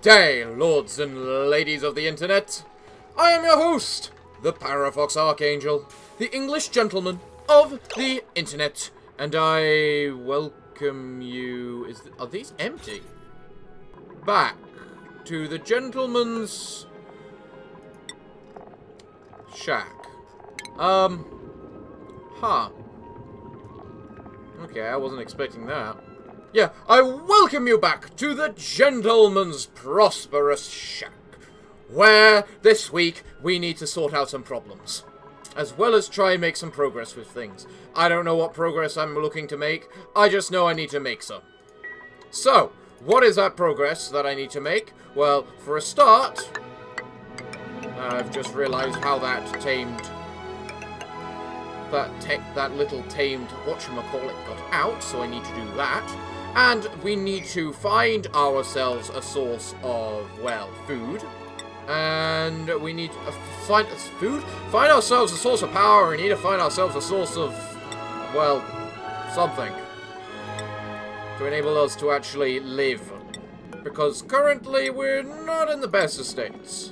day, lords and ladies of the internet. I am your host, the Parafox Archangel, the English gentleman of the internet, and I welcome you... Are these empty? Back to the gentleman's shack. Okay, I wasn't expecting that. Yeah, I welcome you back to the gentleman's prosperous shack, where this week we need to sort out some problems, as well as try and make some progress with things. I don't know what progress I'm looking to make, I just know I need to make some. So, what is that progress that I need to make? Well, for a start, I've just realized how that tamed... that little tamed whatchamacallit got out, so I need to do that. And we need to find ourselves a source of, well, food. And we need to find ourselves a source of power. We need to find ourselves a source of, well, something to enable us to actually live. Because currently we're not in the best of states.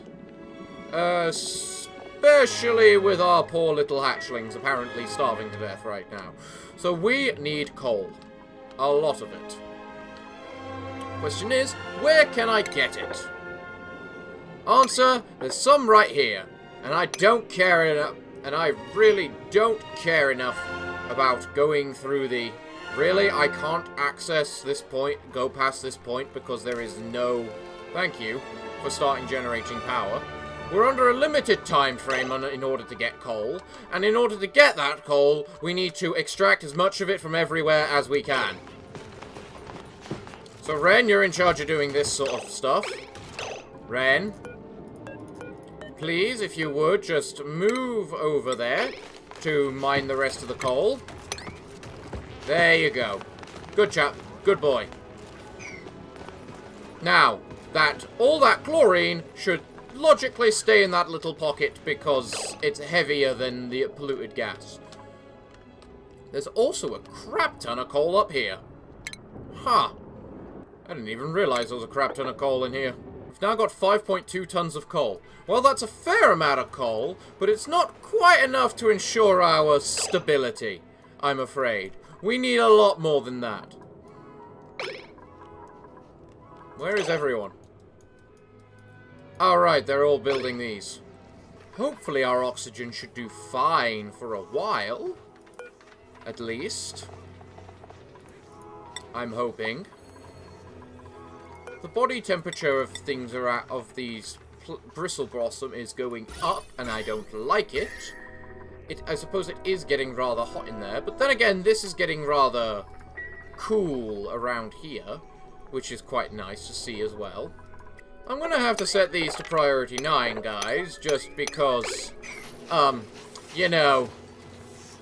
Especially with our poor little hatchlings apparently starving to death right now. So we need coal. A lot of it. Question is, where can I get it? Answer, there's some right here. And I don't care enough, and I really don't care enough about going through the... Really? I can't access this point, go past this point, because there is no... Thank you for starting generating power. We're under a limited time frame in order to get coal, and in order to get that coal, we need to extract as much of it from everywhere as we can. So Ren, you're in charge of doing this sort of stuff. Ren, please, if you would, just move over there to mine the rest of the coal. There you go. Good chap. Good boy. Now, all that chlorine should logically stay in that little pocket because it's heavier than the polluted gas. There's also a crap ton of coal up here. Huh. I didn't even realize there was a crap ton of coal in here. We've now got 5.2 tons of coal. Well, that's a fair amount of coal, but it's not quite enough to ensure our stability, I'm afraid. We need a lot more than that. Where is everyone? Alright, they're all building these. Hopefully our oxygen should do fine for a while. At least. I'm hoping. The body temperature of things of these bristle blossom is going up, and I don't like it. I suppose it is getting rather hot in there, but then again, this is getting rather cool around here, which is quite nice to see as well. I'm going to have to set these to priority 9, guys, just because, you know,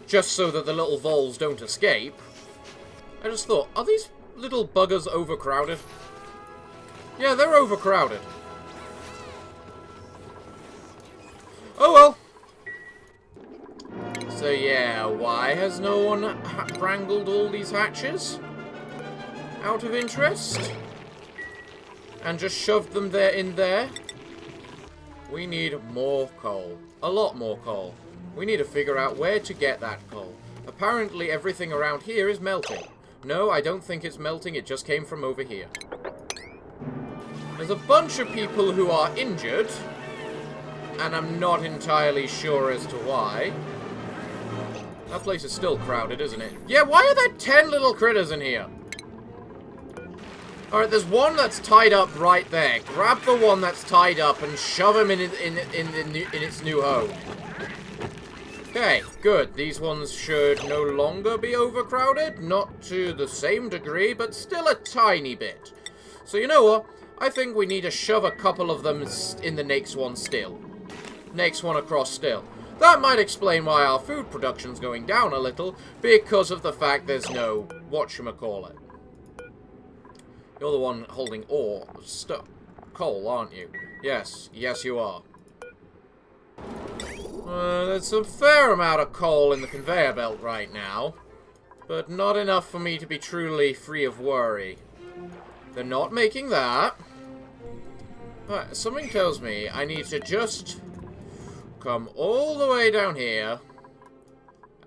just so that the little voles don't escape. I just thought, are these little buggers overcrowded? Yeah, they're overcrowded. Oh well. So yeah, why has no one wrangled all these hatches? Out of interest? And just shoved them in there? We need more coal. A lot more coal. We need to figure out where to get that coal. Apparently everything around here is melting. No, I don't think it's melting, it just came from over here. There's a bunch of people who are injured, and I'm not entirely sure as to why. That place is still crowded, isn't it? Yeah, why are there 10 little critters in here? Alright, there's one that's tied up right there. Grab the one that's tied up and shove him in its new home. Okay, good. These ones should no longer be overcrowded. Not to the same degree, but still a tiny bit. So you know what? I think we need to shove a couple of them in the next one still. Next one across still. That might explain why our food production's going down a little, because of the fact there's no whatchamacallit. You're the one holding coal, aren't you? Yes, yes you are. There's a fair amount of coal in the conveyor belt right now, but not enough for me to be truly free of worry. They're not making that. But something tells me I need to just come all the way down here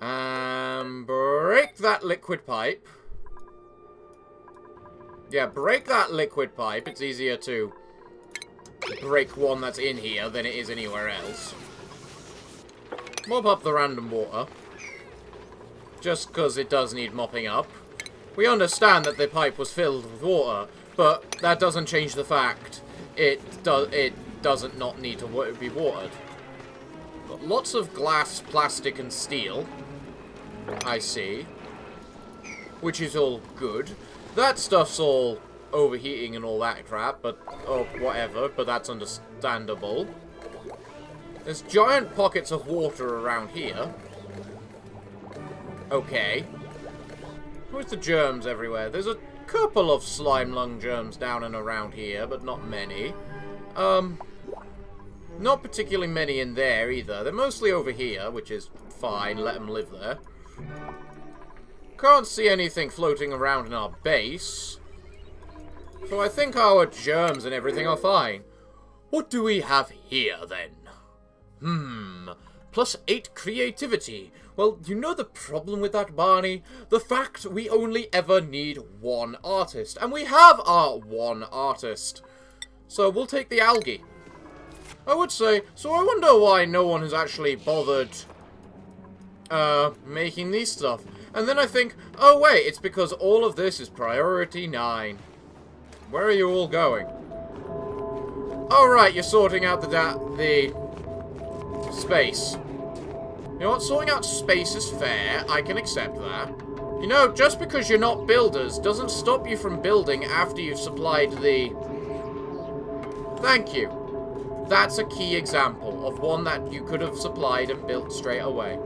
and break that liquid pipe. Yeah, break that liquid pipe. It's easier to break one that's in here than it is anywhere else. Mop up the random water. Just because it does need mopping up. We understand that the pipe was filled with water, but that doesn't change the fact it doesn't not need to be watered. Got lots of glass, plastic, and steel. I see. Which is all good. That stuff's all overheating and all that crap, but oh, whatever, but that's understandable. There's giant pockets of water around here. Okay. Where's the germs everywhere? There's a couple of slime lung germs down and around here, but not many. Not particularly many in there either. They're mostly over here, which is fine. Let them live there. Can't see anything floating around in our base. So I think our germs and everything are fine. What do we have here, then? +8 creativity. Well, you know the problem with that, Barney? The fact we only ever need one artist. And we have our one artist. So we'll take the algae. I would say, so I wonder why no one has actually bothered making these stuff. And then I think, oh wait, it's because all of this is priority 9. Where are you all going? Oh right, you're sorting out the space. You know what, sorting out space is fair. I can accept that. You know, just because you're not builders doesn't stop you from building after you've supplied the... Thank you. That's a key example of one that you could have supplied and built straight away.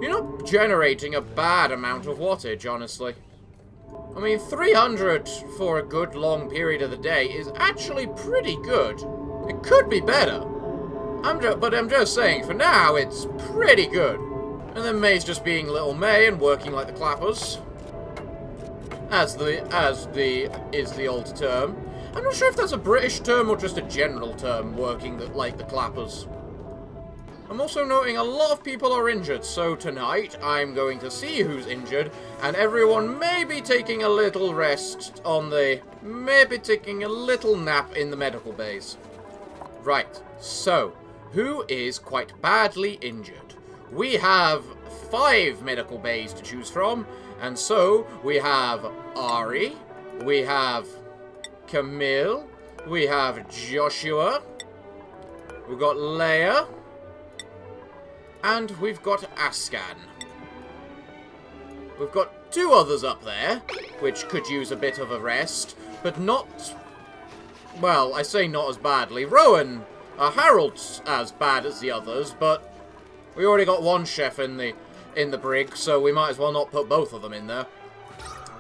You're not generating a bad amount of wattage, honestly. I mean, 300 for a good long period of the day is actually pretty good. It could be better. But I'm just saying, for now, it's pretty good. And then May's just being little May and working like the clappers. As is the old term. I'm not sure if that's a British term or just a general term, working like the clappers. I'm also noting a lot of people are injured, so tonight I'm going to see who's injured, and everyone may be taking a little rest on maybe taking a little nap in the medical bays. Right, so, who is quite badly injured? We have 5 medical bays to choose from, and so we have Ari, we have Camille, we have Joshua, we've got Leia, and we've got Ascan. We've got 2 others up there, which could use a bit of a rest, but not... Well, I say not as badly. Rowan, Harold's as bad as the others, but we already got one chef in the brig, so we might as well not put both of them in there.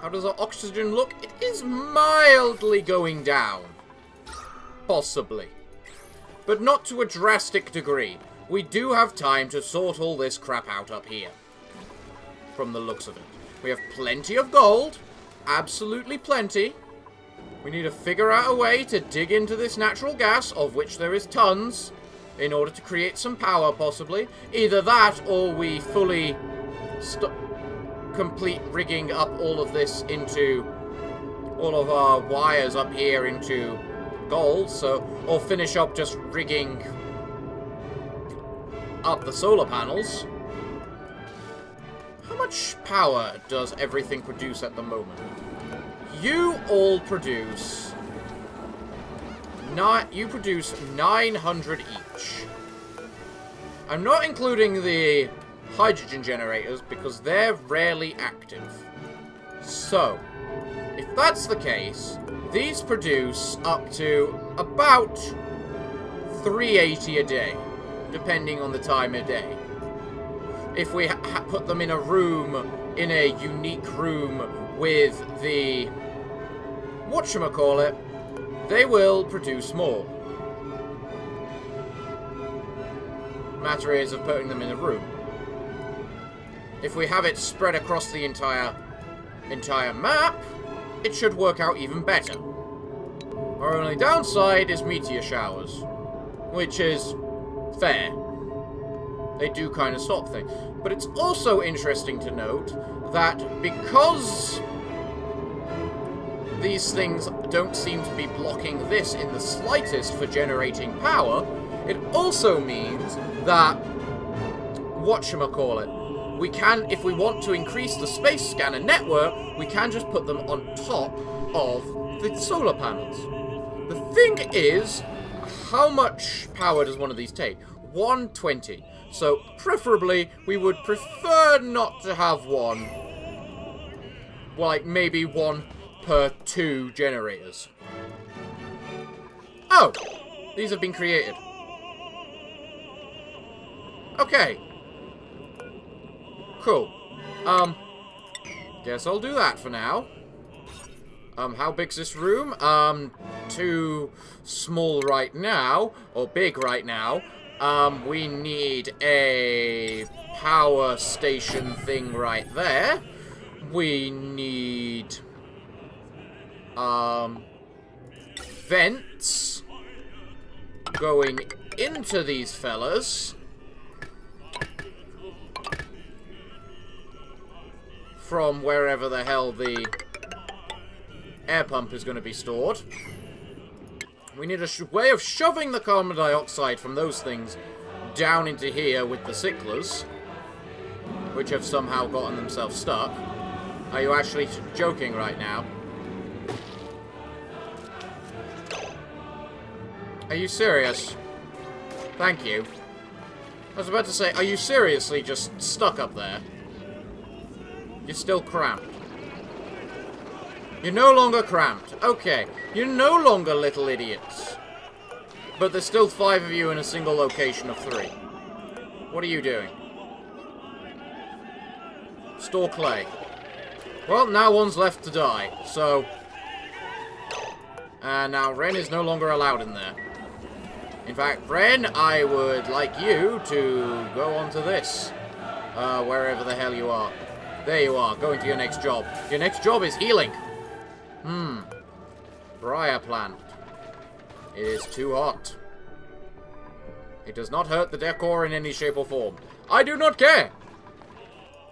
How does our oxygen look? It is mildly going down. Possibly. But not to a drastic degree. We do have time to sort all this crap out up here. From the looks of it. We have plenty of gold. Absolutely plenty. We need to figure out a way to dig into this natural gas, of which there is tons, in order to create some power, possibly. Either that, or we fully complete rigging up all of this into... all of our wires up here into gold, or finish up just rigging up the solar panels. How much power does everything produce at the moment? You all produce... you produce 900 each. I'm not including the hydrogen generators because they're rarely active. So, if that's the case, these produce up to about 380 a day, depending on the time of day. If we put them in a room, in a unique room with the whatchamacallit, they will produce more. Matter is of putting them in a room. If we have it spread across the entire map, it should work out even better. Our only downside is meteor showers, which is fair. They do kind of stop things. But it's also interesting to note that because these things don't seem to be blocking this in the slightest for generating power, it also means that, whatchamacallit, we can, if we want to increase the space scanner network, we can just put them on top of the solar panels. The thing is, how much power does one of these take? 120. So, preferably, we would prefer not to have one. Like, maybe one per 2 generators. Oh! These have been created. Okay. Cool. Guess I'll do that for now. How big's this room? Too small right now, or big right now. We need a power station thing right there. We need, vents going into these fellas from wherever the hell the air pump is going to be stored. We need a way of shoving the carbon dioxide from those things down into here with the sicklers, which have somehow gotten themselves stuck. Are you actually joking right now? Are you serious? Thank you. I was about to say, are you seriously just stuck up there? You're still cramped. You're no longer cramped. Okay. You're no longer little idiots. But there's still 5 of you in a single location of 3. What are you doing? Store clay. Well, now one's left to die, so... And now Ren is no longer allowed in there. In fact, Ren, I would like you to go on to this. Wherever the hell you are. There you are, going to your next job. Your next job is healing. Briar plant. It is too hot. It does not hurt the decor in any shape or form. I do not care!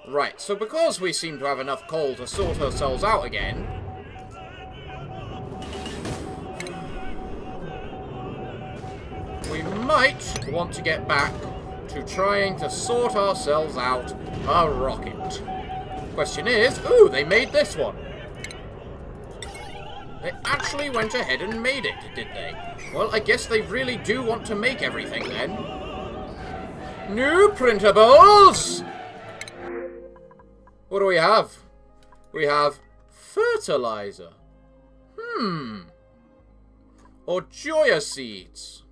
Right, so because we seem to have enough coal to sort ourselves out again... we might want to get back to trying to sort ourselves out a rocket. Question is, ooh, they made this one. They actually went ahead and made it, did they? Well, I guess they really do want to make everything then. New printables! What do we have? We have fertilizer. Or Joya seeds.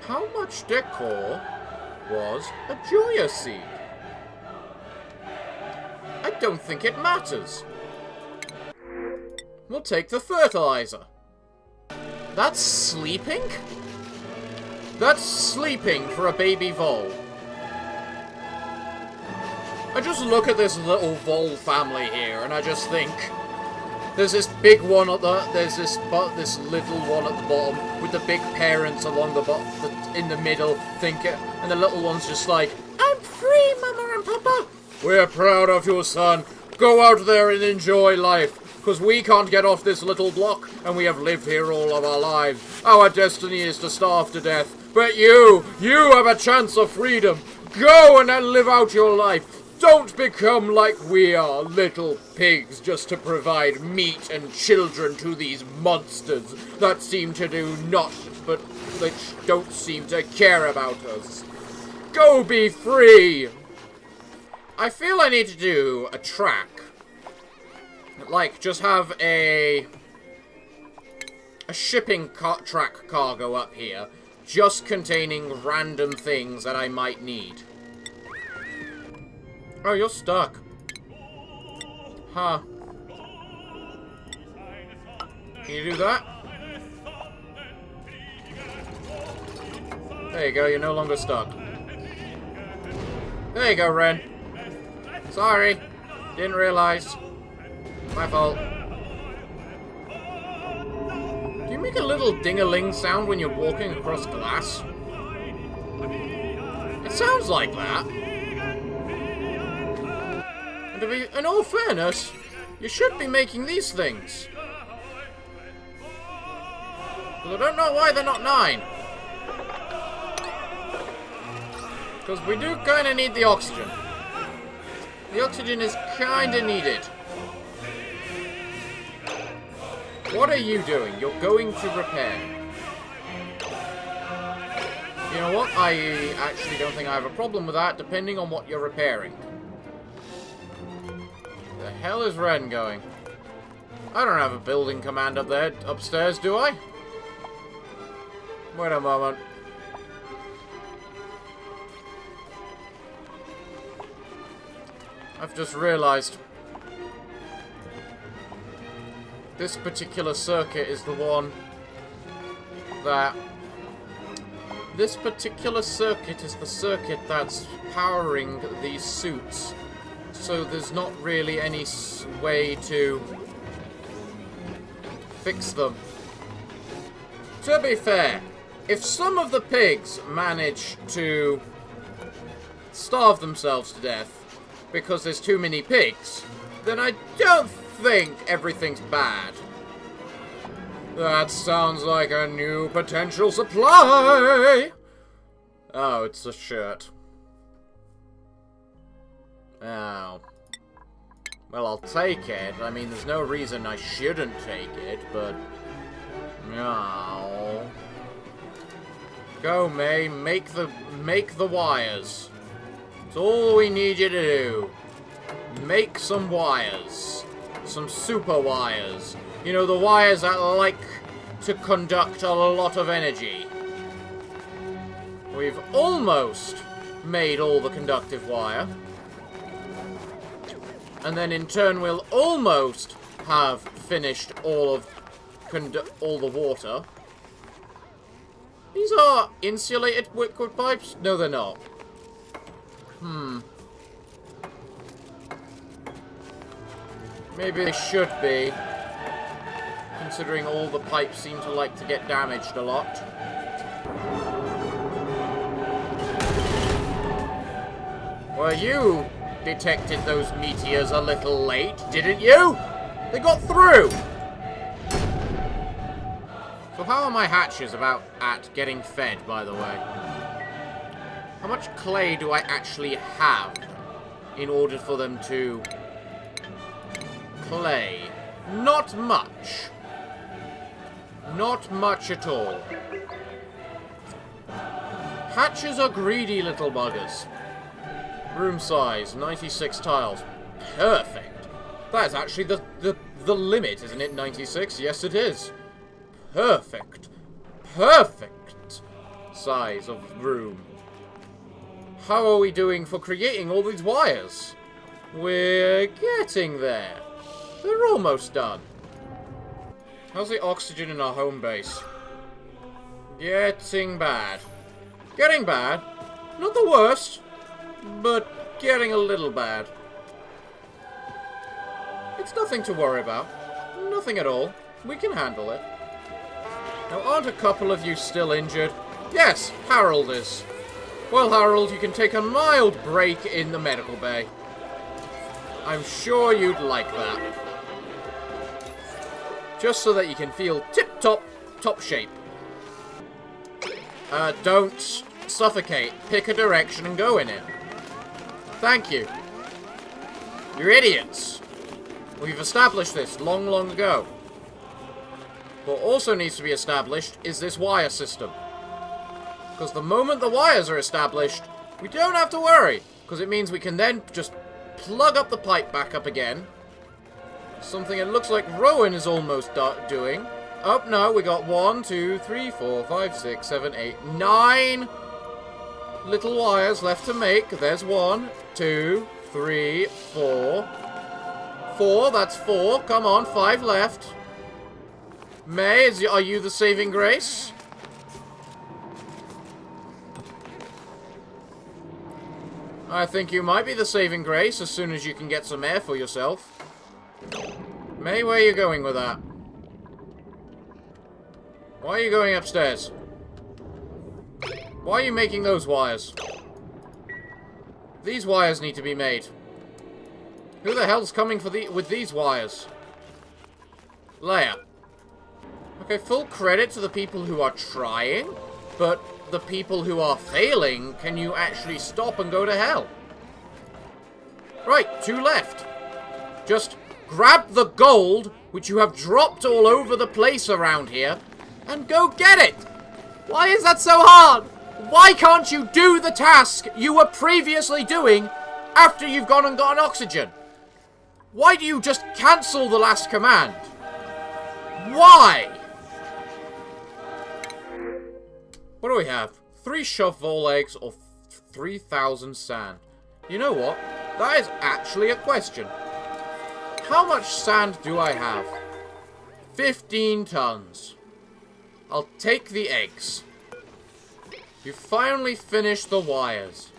How much decor was a Joya seed? I don't think it matters. We'll take the fertilizer. That's sleeping? That's sleeping for a baby vole. I just look at this little vole family here, and I just think... There's this big one at the... There's this little one at the bottom, with the big parents along the bottom, in the middle, and the little one's just like, I'm free, Mama and Papa! We're proud of you, son. Go out there and enjoy life. Because we can't get off this little block, and we have lived here all of our lives. Our destiny is to starve to death. But you have a chance of freedom. Go and live out your life. Don't become like we are, little pigs, just to provide meat and children to these monsters that seem to do naught, but which don't seem to care about us. Go be free! I feel I need to do a track. Like, just have a shipping track cargo up here, just containing random things that I might need. Oh, you're stuck. Huh. Can you do that? There you go, you're no longer stuck. There you go, Ren. Sorry. Didn't realize. My fault. you make a little ding-a-ling sound when you're walking across glass? It sounds like that. And to be, in all fairness, you should be making these things. But I don't know why they're not 9. Because we do kind of need the oxygen. The oxygen is kind of needed. What are you doing? You're going to repair. You know what? I actually don't think I have a problem with that, depending on what you're repairing. The hell is Ren going? I don't have a building command up there, upstairs, do I? Wait a moment. I've just realized this particular circuit is the one that... This particular circuit is the circuit that's powering these suits. So there's not really any way to fix them. To be fair, if some of the pigs manage to starve themselves to death because there's too many pigs, then I don't think everything's bad. That sounds like a new potential supply! Oh, it's a shirt. Oh. Well, I'll take it. I mean, there's no reason I shouldn't take it, but... No. Go, May. Make the wires. That's all we need you to do. Make some wires. Some super wires. You know, the wires that like to conduct a lot of energy. We've almost made all the conductive wire. And then in turn we'll almost have finished all of all the water. These are insulated liquid pipes? No, they're not. Maybe they should be, considering all the pipes seem to like to get damaged a lot. Well, you detected those meteors a little late, didn't you? They got through! So how are my hatches at getting fed, by the way? How much clay do I actually have in order for them to... Clay. Not much. Not much at all. Hatches are greedy little buggers. Room size, 96 tiles. Perfect. That is actually the limit, isn't it? 96? Yes, it is. Perfect. Perfect size of room. How are we doing for creating all these wires? We're getting there. They're almost done. How's the oxygen in our home base? Getting bad. Getting bad. Not the worst, but getting a little bad. It's nothing to worry about. Nothing at all. We can handle it. Now, aren't a couple of you still injured? Yes, Harold is. Well, Harold, you can take a mild break in the medical bay. I'm sure you'd like that. Just so that you can feel tip-top, top shape. Don't suffocate. Pick a direction and go in it. Thank you. You're idiots. We've established this long, long ago. What also needs to be established is this wire system. Because the moment the wires are established, we don't have to worry. Because it means we can then just plug up the pipe back up again. Something it looks like Rowan is almost doing. Oh, no, we got 1, 2, 3, 4, 5, 6, 7, 8, 9 little wires left to make. There's 1, 2, 3, 4. 4, that's 4. Come on, 5 left. May, are you the saving grace? I think you might be the saving grace as soon as you can get some air for yourself. May, where are you going with that? Why are you going upstairs? Why are you making those wires? These wires need to be made. Who the hell's coming with these wires? Leia. Okay, full credit to the people who are trying, but the people who are failing, can you actually stop and go to hell? Right, 2 left. Just grab the gold, which you have dropped all over the place around here, and go get it! Why is that so hard? Why can't you do the task you were previously doing after you've gone and gotten oxygen? Why do you just cancel the last command? Why? What do we have? 3 shovel eggs or 3,000 sand. You know what? That is actually a question. How much sand do I have? 15 tons. I'll take the eggs. You finally finished the wires.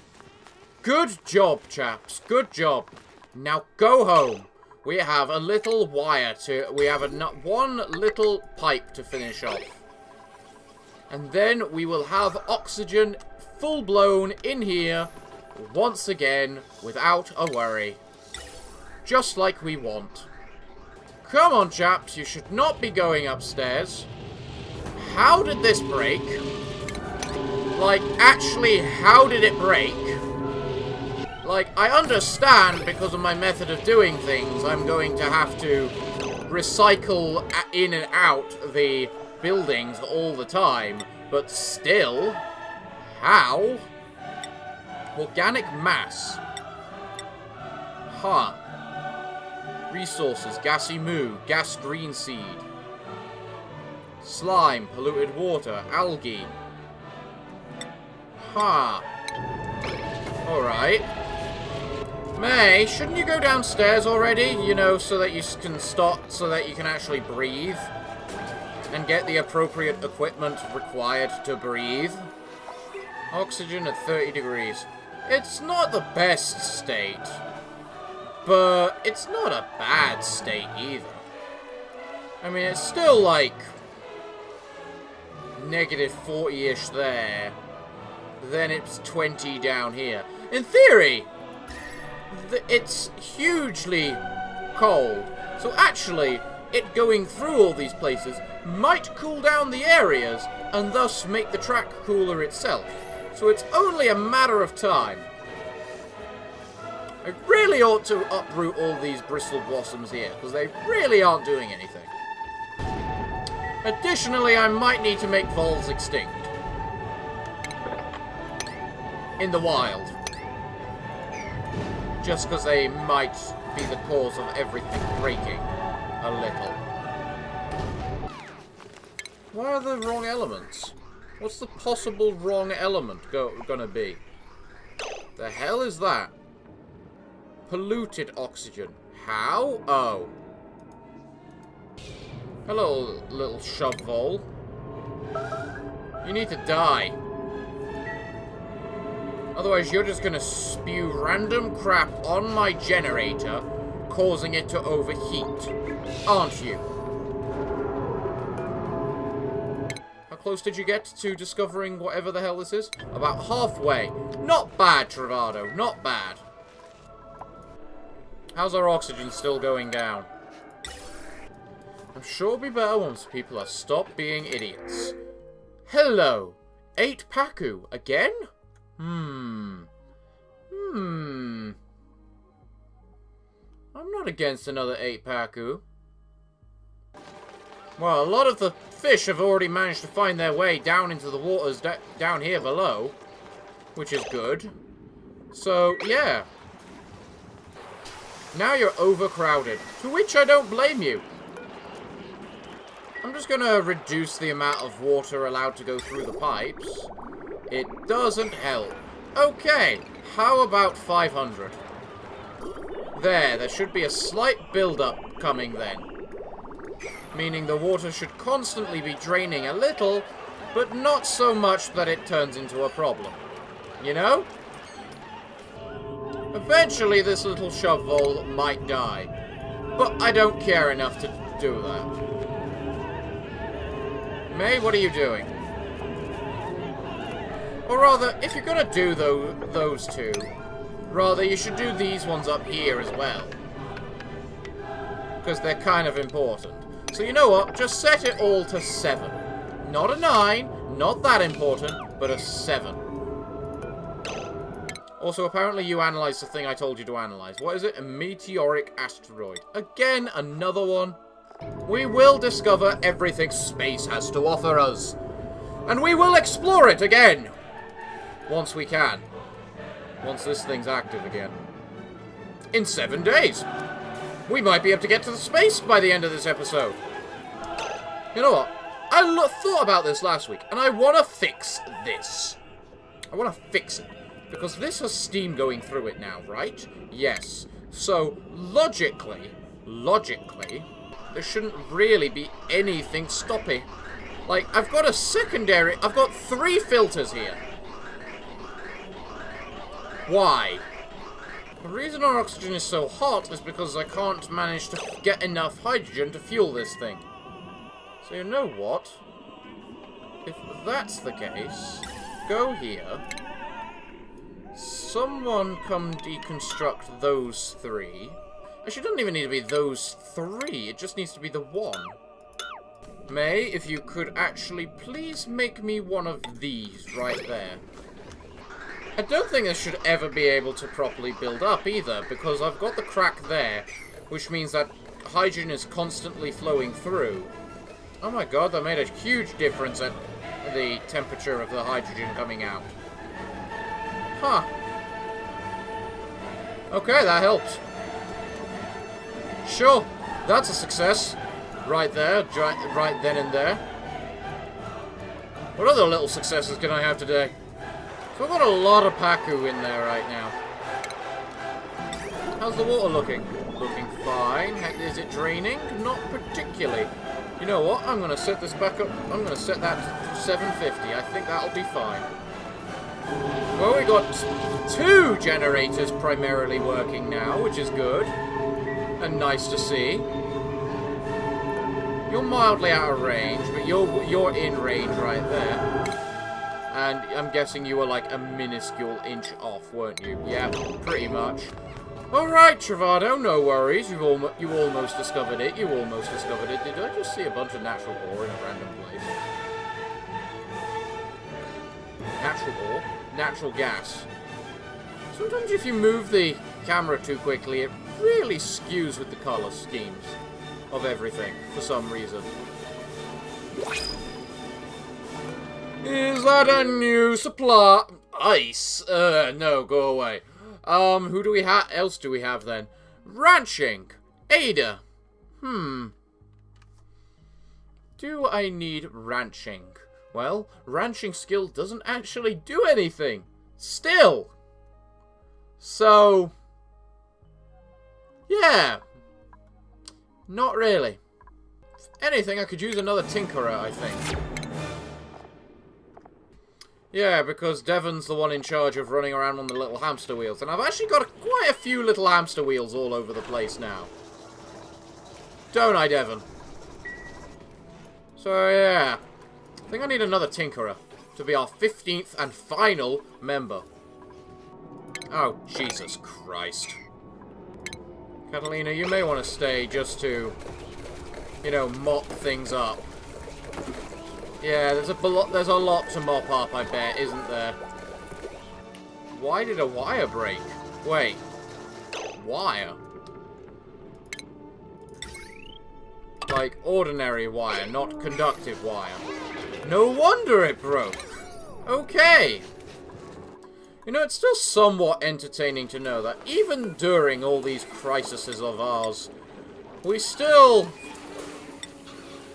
Good job, chaps. Good job. Now go home. We have a little wire to... We have one little pipe to finish off. And then we will have oxygen full-blown in here once again without a worry. Just like we want. Come on, chaps. You should not be going upstairs. How did this break? Like, actually, how did it break? Like, I understand because of my method of doing things, I'm going to have to recycle in and out the buildings all the time. But still, how? Organic mass. Huh. Resources, gassy moo, gas green seed. Slime, polluted water, algae. Huh. Alright. May, shouldn't you go downstairs already? You know, so that you can stop, so that you can actually breathe. And get the appropriate equipment required to breathe. Oxygen at 30 degrees. It's not the best state. But it's not a bad state either. I mean, it's still like negative 40-ish there. Then it's 20 down here. In theory, it's hugely cold. So actually, it going through all these places might cool down the areas and thus make the track cooler itself. So it's only a matter of time. I really ought to uproot all these bristle blossoms here, because they really aren't doing anything. Additionally, I might need to make voles extinct. In the wild. Just because they might be the cause of everything breaking a little. What are the wrong elements? What's the possible wrong element gonna be? The hell is that? Polluted oxygen. How? Oh. Hello, little shovel. You need to die. Otherwise, you're just gonna spew random crap on my generator, causing it to overheat. Aren't you? How close did you get to discovering whatever the hell this is? About halfway. Not bad, Travado. Not bad. How's our oxygen still going down? I'm sure it'll be better once people are stopped being idiots. Hello. 8 Paku. Again? I'm not against another 8 Paku. Well, a lot of the fish have already managed to find their way down into the waters down here below. Which is good. So, yeah. Now you're overcrowded. To which I don't blame you. I'm just going to reduce the amount of water allowed to go through the pipes. It doesn't help. Okay, how about 500? There should be a slight build-up coming then. Meaning the water should constantly be draining a little, but not so much that it turns into a problem. You know? Eventually this little shovel might die. But I don't care enough to do that. May, what are you doing? Or rather, if you're gonna do those two, rather you should do these ones up here as well. Because they're kind of important. So you know what? Just set it all to 7. Not a 9, not that important, but a 7. Also, apparently you analysed the thing I told you to analyse. What is it? A meteoric asteroid. Again, another one. We will discover everything space has to offer us. And we will explore it again. Once we can. Once this thing's active again. In 7 days. We might be able to get to the space by the end of this episode. You know what? I thought about this last week, and I want to fix this. I want to fix it. Because this has steam going through it now, right? Yes. So, logically, there shouldn't really be anything stopping. Like, I've got a secondary... I've got 3 filters here. Why? The reason our oxygen is so hot is because I can't manage to get enough hydrogen to fuel this thing. So you know what? If that's the case, go here. Someone come deconstruct those 3. Actually, it doesn't even need to be those 3. It just needs to be the 1. May, if you could actually please make me one of these right there. I don't think this should ever be able to properly build up either, because I've got the crack there, which means that hydrogen is constantly flowing through. Oh my god, that made a huge difference at the temperature of the hydrogen coming out. Huh. Okay, that helps. Sure, that's a success. Right there, right then and there. What other little successes can I have today? So I've got a lot of Paku in there right now. How's the water looking? Looking fine. Is it draining? Not particularly. You know what? I'm going to set this back up. I'm going to set that to 750. I think that'll be fine. Well, we got 2 generators primarily working now, which is good. And nice to see. You're mildly out of range, but you're in range right there. And I'm guessing you were like a minuscule inch off, weren't you? Yeah, pretty much. Alright, Travado, no worries. You almost discovered it. You almost discovered it. Did I just see a bunch of natural ore in a random place? Natural ore? Natural gas. Sometimes if you move the camera too quickly, it really skews with the colour schemes of everything, for some reason. Is that a new supply? Ice? No, go away. Who do we have? Else do we have then? Ranching. Ada. Do I need ranching? Well, ranching skill doesn't actually do anything. Still. So. Yeah. Not really. If anything, I could use another tinkerer, I think. Yeah, because Devon's the one in charge of running around on the little hamster wheels. And I've actually got quite a few little hamster wheels all over the place now. Don't I, Devon? So, yeah. I think I need another tinkerer to be our 15th and final member. Oh, Jesus Christ. Catalina, you may want to stay just to, you know, mop things up. Yeah, there's a lot to mop up, I bet, isn't there? Why did a wire break? Wait. Wire? Like ordinary wire, not conductive wire. No wonder it broke. Okay. You know, it's still somewhat entertaining to know that even during all these crises of ours, we still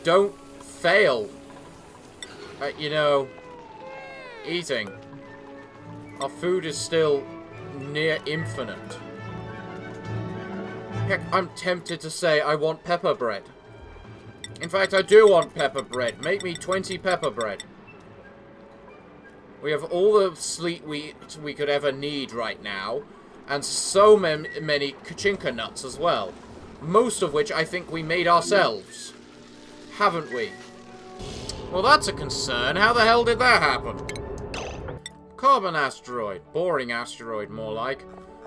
don't fail at, you know, eating. Our food is still near infinite. Heck, I'm tempted to say I want pepper bread. In fact, I do want pepper bread. Make me 20 pepper bread. We have all the sleet we could ever need right now, and so many kachinka nuts as well. Most of which I think we made ourselves. Haven't we? Well, that's a concern. How the hell did that happen? Carbon asteroid. Boring asteroid, more like.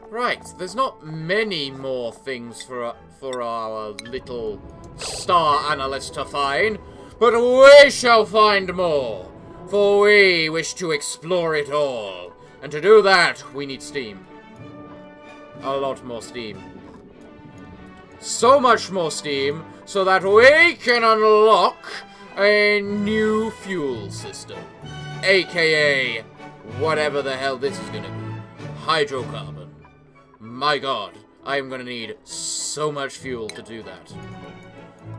Right, there's not many more things for our little star analyst to find, but we shall find more, for we wish to explore it all. And to do that, we need steam. A lot more steam. So much more steam, so that we can unlock a new fuel system. AKA, whatever the hell this is gonna be. Hydrocarbon. My god, I am gonna need so much fuel to do that.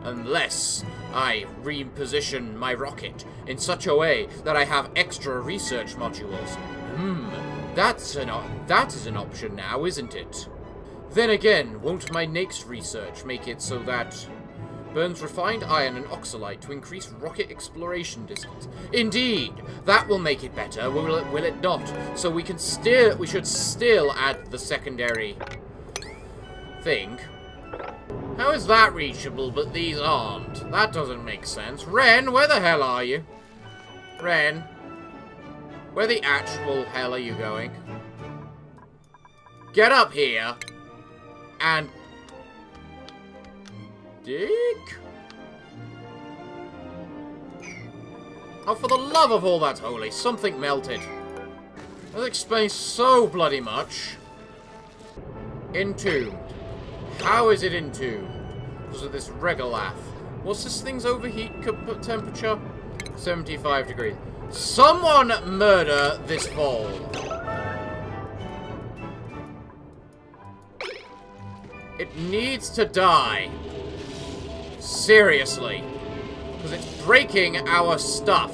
Unless I reposition my rocket in such a way that I have extra research modules. That is an option now, isn't it? Then again, won't my next research make it so that burns refined iron and oxalite to increase rocket exploration distance? Indeed, that will make it better, will it not? So we should still add the secondary thing. How is that reachable, but these aren't? That doesn't make sense. Ren, where the hell are you? Ren, where the actual hell are you going? Get up here and dig. Oh, for the love of all that's holy, something melted. That explains so bloody much. Entombed. How is it entombed? Because of this regolith. What's this thing's overheat temperature? 75 degrees. Someone murder this ball. It needs to die. Seriously. Because it's breaking our stuff.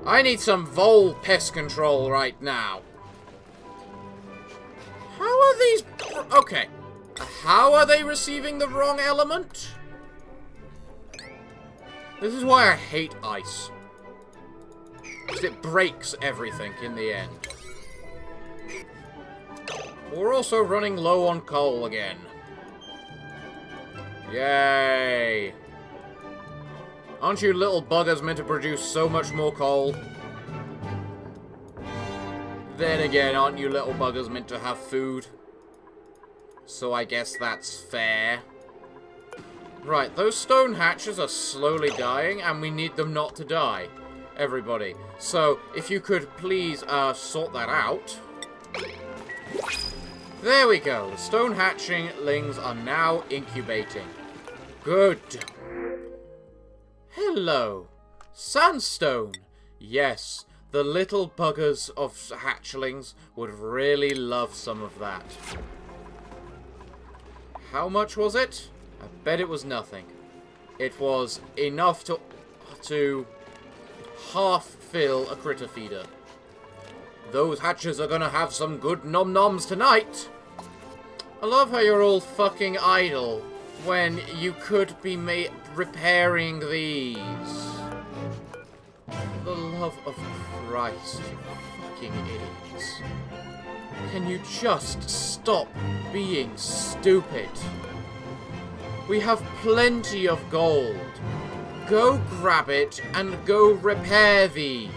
I need some vole pest control right now. How are these... Okay. How are they receiving the wrong element? This is why I hate ice. Because it breaks everything in the end. We're also running low on coal again. Yay! Aren't you little buggers meant to produce so much more coal? Then again, aren't you little buggers meant to have food? So I guess that's fair. Right, those stone hatches are slowly dying, and we need them not to die. Everybody. So, if you could please sort that out. There we go. The stone hatchlings are now incubating. Good. Hello. Sandstone. Yes, the little buggers of hatchlings would really love some of that. How much was it? I bet it was nothing. It was enough to half fill a critter feeder. Those hatches are gonna have some good nom-noms tonight. I love how you're all fucking idle when you could be repairing these. For the love of Christ, you fucking idiots. Can you just stop being stupid? We have plenty of gold. Go grab it and go repair these.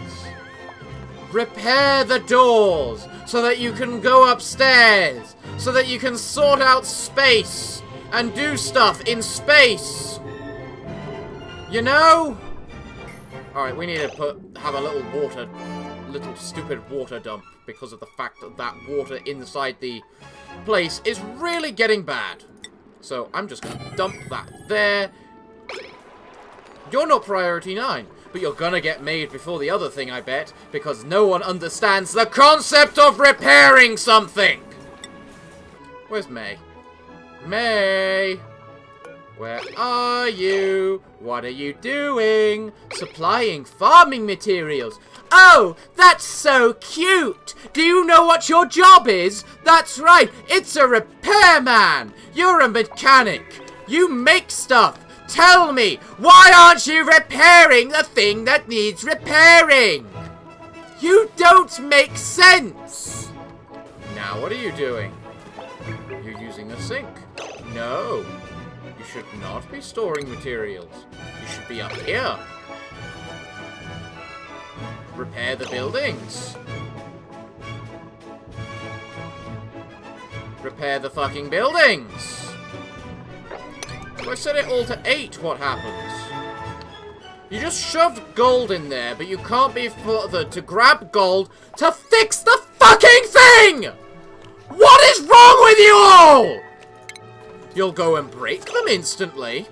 Repair the doors so that you can go upstairs. So that you can sort out space and do stuff in space. You know? Alright, we need to have a little stupid water dump because of the fact that that water inside the place is really getting bad. So I'm just going to dump that there. You're not priority 9, but you're going to get made before the other thing, I bet, because no one understands the concept of repairing something. Where's May? May! Where are you? What are you doing? Supplying farming materials. Oh, that's so cute! Do you know what your job is? That's right, it's a repairman! You're a mechanic! You make stuff! Tell me, why aren't you repairing the thing that needs repairing? You don't make sense! Now what are you doing? You're using a sink. No. You should not be storing materials. You should be up here. Repair the buildings. Repair the fucking buildings. If I set it all to 8, what happens? You just shoved gold in there, but you can't be bothered to grab gold to fix the fucking thing! What is wrong with you all? You'll go and break them instantly.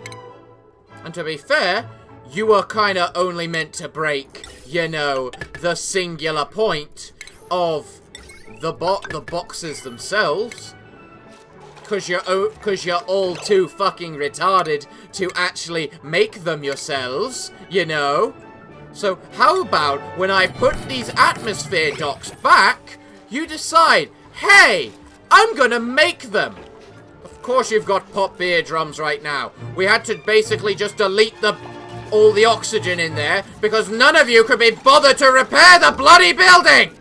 And to be fair, you were kinda only meant to break, you know, the singular point of the boxes themselves. Cause you're all too fucking retarded to actually make them yourselves, you know? So how about when I put these atmosphere docks back, you decide, hey, I'm gonna make them. Of course you've got pop beer drums right now. We had to basically just delete all the oxygen in there because none of you could be bothered to repair the bloody building!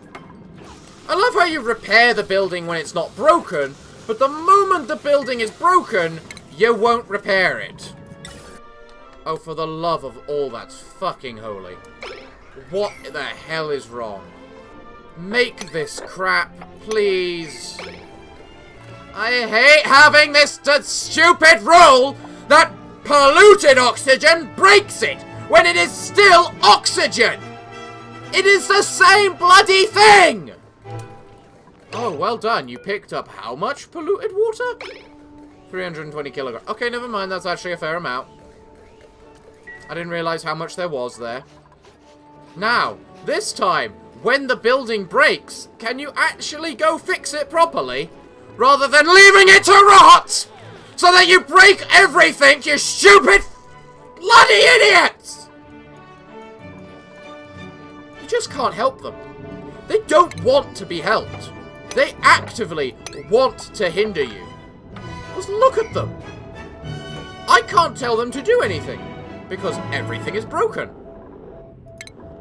I love how you repair the building when it's not broken, but the moment the building is broken, you won't repair it. Oh, for the love of all that's fucking holy. What the hell is wrong? Make this crap, please. I hate having this stupid rule that polluted oxygen breaks it when it is still oxygen. It is the same bloody thing. Oh, well done. You picked up how much polluted water? 320 kilograms. Okay, never mind. That's actually a fair amount. I didn't realize how much there was there. Now, this time, when the building breaks, can you actually go fix it properly? Rather than leaving it to rot! So that you break everything, you stupid bloody idiots! You just can't help them. They don't want to be helped. They actively want to hinder you. Just look at them. I can't tell them to do anything, because everything is broken.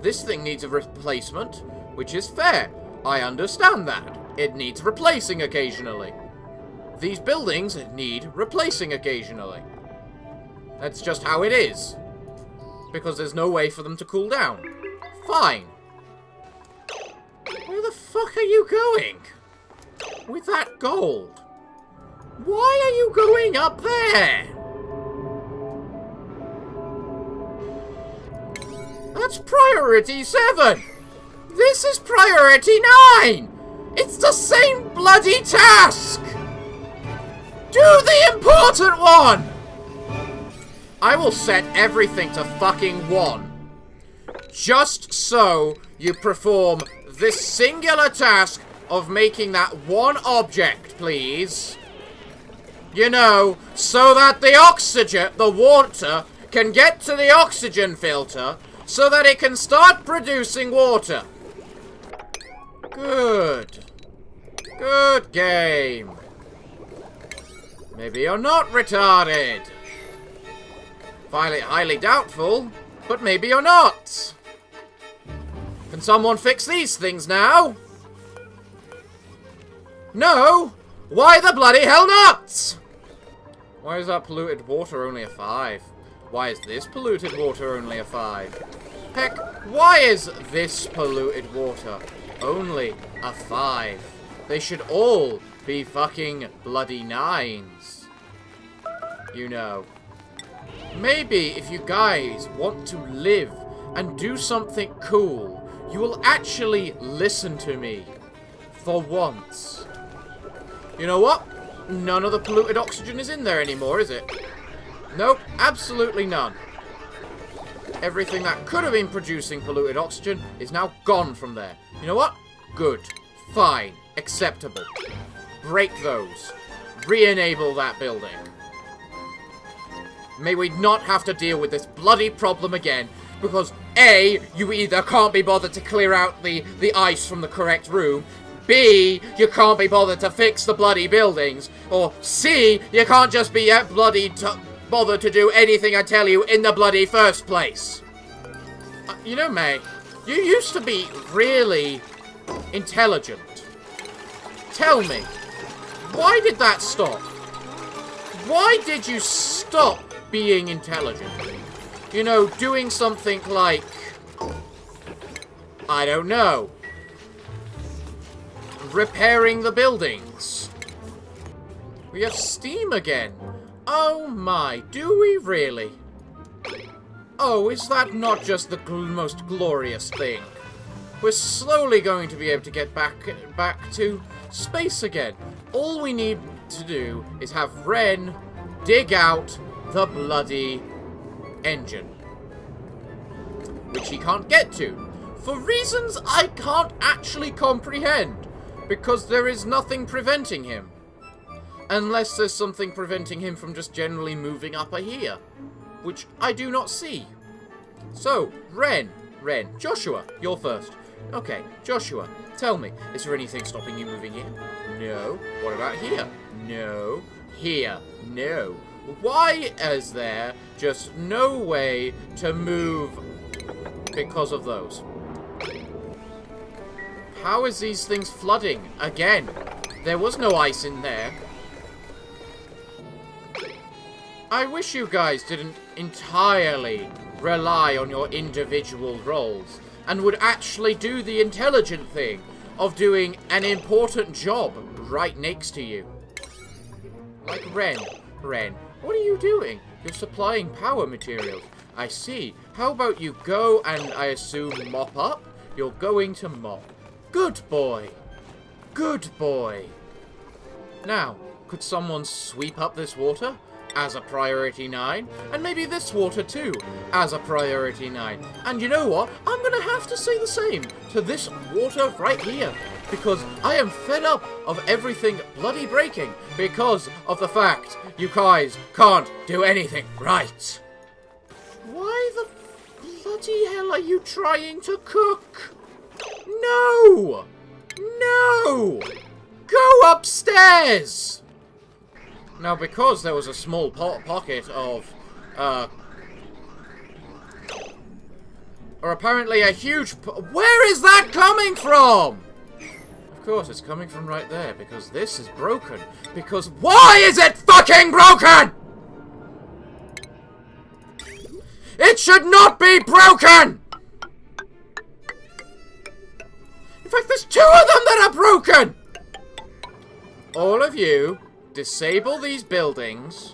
This thing needs a replacement, which is fair. I understand that. It needs replacing occasionally. These buildings need replacing occasionally. That's just how it is. Because there's no way for them to cool down. Fine. Where the fuck are you going? With that gold? Why are you going up there? That's priority 7! This is priority 9! It's the same bloody task! Do the important one! I will set everything to fucking 1. Just so you perform this singular task of making that one object, please. You know, so that the oxygen, the water, can get to the oxygen filter so that it can start producing water. Good. Good game. Maybe you're not retarded. Highly doubtful, but maybe you're not. Can someone fix these things now? No? Why the bloody hell not? Why is that polluted water only a 5? Why is this polluted water only a 5? Heck, why is this polluted water only a 5? They should all be fucking bloody 9s. You know. Maybe if you guys want to live and do something cool, you will actually listen to me. For once. You know what? None of the polluted oxygen is in there anymore, is it? Nope, absolutely none. Everything that could have been producing polluted oxygen is now gone from there. You know what? Good. Fine. Acceptable. Break those. Re-enable that building. May we not have to deal with this bloody problem again, because A, you either can't be bothered to clear out the ice from the correct room, B, you can't be bothered to fix the bloody buildings, or C, you can't just be bothered to do anything I tell you in the bloody first place. You know, May, you used to be really intelligent. Tell me, why did that stop? Why did you stop being intelligent? You know, doing something like... I don't know. Repairing the buildings. We have steam again. Oh my, do we really? Oh, is that not just the most glorious thing? We're slowly going to be able to get back to space again. All we need to do is have Ren dig out the bloody engine. Which he can't get to. For reasons I can't actually comprehend. Because there is nothing preventing him. Unless there's something preventing him from just generally moving up here. Which I do not see. So, Ren, Joshua, you're first. Okay, Joshua, tell me, is there anything stopping you moving here? No. What about here? No. Here? No. Why is there just no way to move because of those? How is these things flooding? Again, there was no ice in there. I wish you guys didn't entirely rely on your individual roles and would actually do the intelligent thing of doing an important job right next to you. Like Ren, what are you doing? You're supplying power materials. I see. How about you go and, I assume, mop up? You're going to mop. Good boy. Good boy. Now, could someone sweep up this water? As a priority 9, and maybe this water too, as a priority 9. And you know what? I'm gonna have to say the same to this water right here, because I am fed up of everything bloody breaking, because of the fact you guys can't do anything right. Why the bloody hell are you trying to cook? No! No! Go upstairs! Now, because there was a small pocket of, or apparently a huge where is that coming from? Of course, it's coming from right there, because this is broken. Because why is it fucking broken? It should not be broken! In fact, there's 2 of them that are broken! All of you... disable these buildings,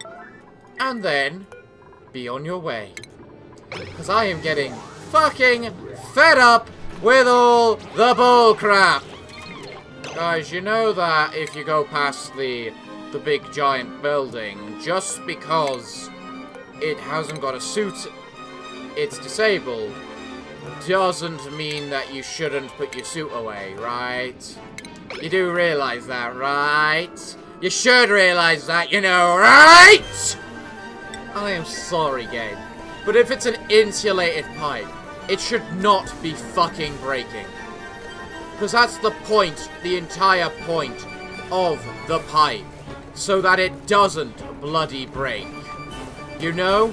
and then be on your way. Because I am getting fucking fed up with all the bull crap. Guys, you know that if you go past the big giant building, just because it hasn't got a suit, it's disabled, doesn't mean that you shouldn't put your suit away, right? You do realize that, right? You should realize that, you know, right? I am sorry, game. But if it's an insulated pipe, it should not be fucking breaking. Because that's the point, the entire point of the pipe. So that it doesn't bloody break. You know?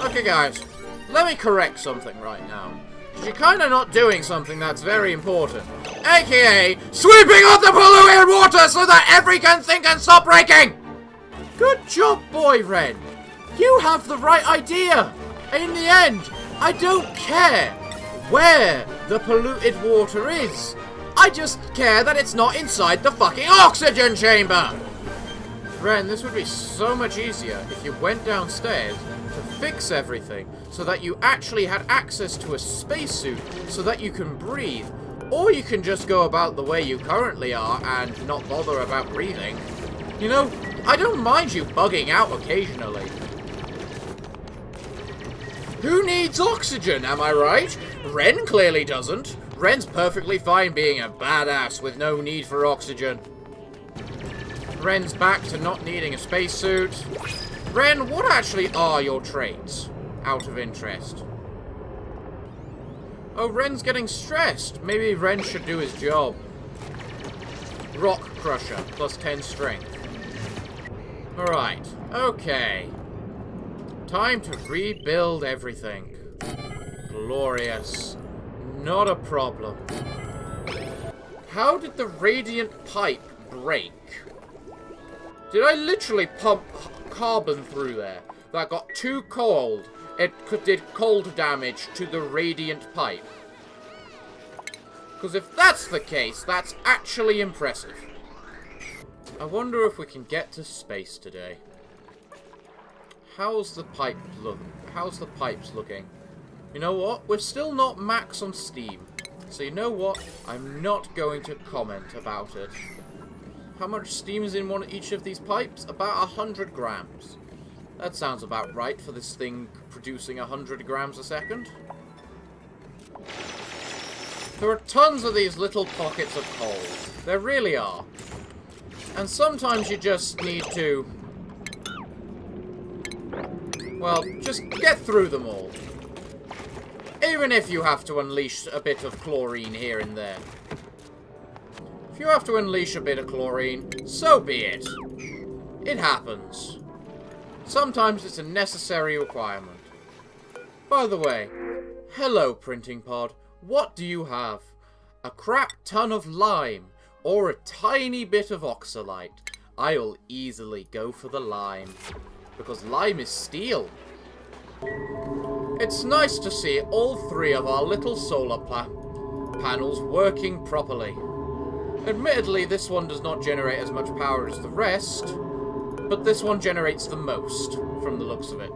Okay, guys. Let me correct something right now. You're kind of not doing something that's very important. AKA, sweeping up the polluted water so that everything can stop breaking! Good job, boy, Ren. You have the right idea. In the end, I don't care where the polluted water is. I just care that it's not inside the fucking oxygen chamber. Ren, this would be so much easier if you went downstairs to fix everything so that you actually had access to a spacesuit so that you can breathe. Or you can just go about the way you currently are and not bother about breathing. You know, I don't mind you bugging out occasionally. Who needs oxygen, am I right? Ren clearly doesn't. Ren's perfectly fine being a badass with no need for oxygen. Ren's back to not needing a spacesuit. Ren, what actually are your traits? Out of interest. Oh, Ren's getting stressed. Maybe Ren should do his job. Rock Crusher, plus 10 strength. Alright, okay. Time to rebuild everything. Glorious. Not a problem. How did the radiant pipe break? Did I literally pump carbon through there that got too cold? It did cold damage to the radiant pipe. Because if that's the case, that's actually impressive. I wonder if we can get to space today. How's the pipes looking? You know what? We're still not max on steam. So you know what? I'm not going to comment about it. How much steam is in each of these pipes? About 100 grams. That sounds about right for this thing producing 100 grams a second. There are tons of these little pockets of coal. There really are. And sometimes you just need to... well, just get through them all. Even if you have to unleash a bit of chlorine here and there. If you have to unleash a bit of chlorine, so be it. It happens. Sometimes it's a necessary requirement. By the way, hello printing pod. What do you have? A crap ton of lime or a tiny bit of oxalite? I'll easily go for the lime. Because lime is steel. It's nice to see all three of our little solar panels working properly. Admittedly, this one does not generate as much power as the rest, but this one generates the most, from the looks of it.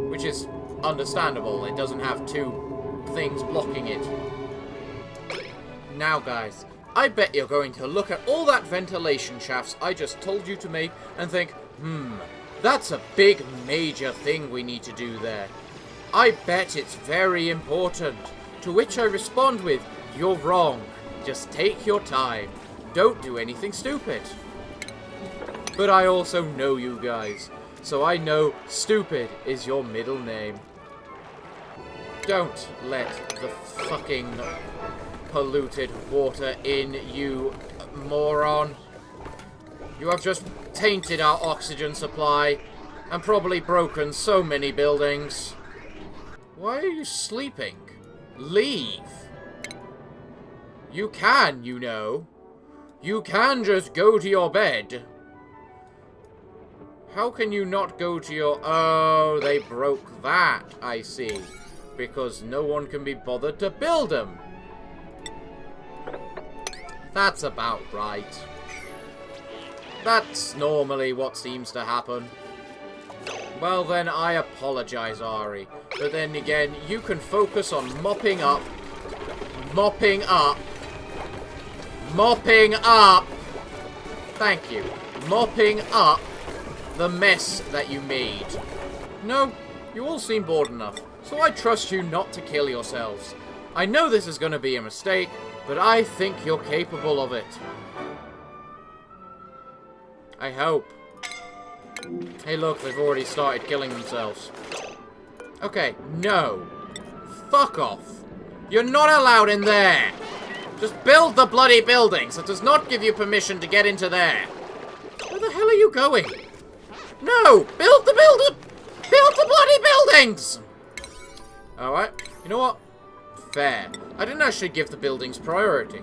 Which is understandable, it doesn't have two things blocking it. Now guys, I bet you're going to look at all that ventilation shafts I just told you to make and think, that's a big major thing we need to do there. I bet it's very important. To which I respond with, you're wrong. Just take your time. Don't do anything stupid. But I also know you guys, so I know stupid is your middle name. Don't let the fucking polluted water in, you moron. You have just tainted our oxygen supply and probably broken so many buildings. Why are you sleeping? Leave. You can, you know. You can just go to your bed. How can you not go to your... oh, they broke that, I see. Because no one can be bothered to build them. That's about right. That's normally what seems to happen. Well then, I apologize, Ari. But then again, you can focus on mopping up. Mopping up. Mopping up. Thank you. Mopping up the mess that you made. No, you all seem bored enough. So I trust you not to kill yourselves. I know this is going to be a mistake, but I think you're capable of it. I hope. Hey look, they've already started killing themselves. Okay, no. Fuck off. You're not allowed in there. Just build the bloody buildings. That does not give you permission to get into there. Where the hell are you going? No! Build the bloody buildings! Alright, you know what? Fair. I didn't actually give the buildings priority.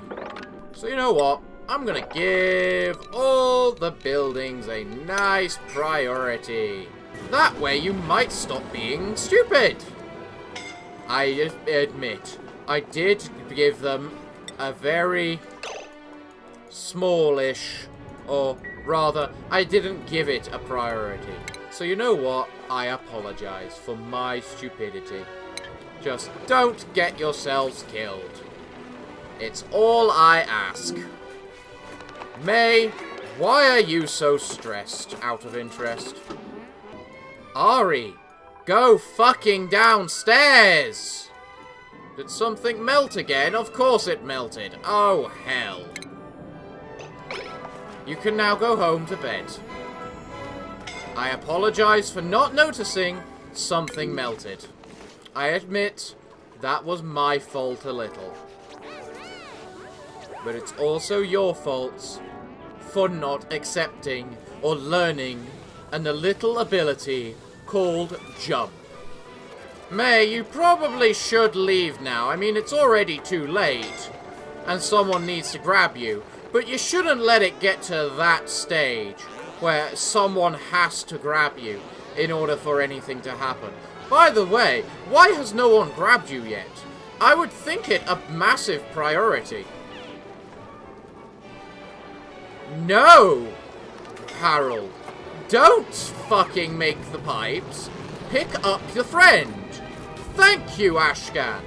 So you know what? I'm gonna give all the buildings a nice priority. That way you might stop being stupid. I admit, I did give them a very smallish, or rather, I didn't give it a priority. So you know what? I apologize for my stupidity. Just don't get yourselves killed. It's all I ask. May, why are you so stressed, out of interest? Ari, go fucking downstairs! Did something melt again? Of course it melted. Oh, hell. You can now go home to bed. I apologize for not noticing something melted. I admit, that was my fault a little. But it's also your fault for not accepting or learning a little ability called jump. May, you probably should leave now. I mean, it's already too late, and someone needs to grab you. But you shouldn't let it get to that stage where someone has to grab you in order for anything to happen. By the way, why has no one grabbed you yet? I would think it a massive priority. No! Harold, don't fucking make the pipes. Pick up your friend. Thank you, Ashkan.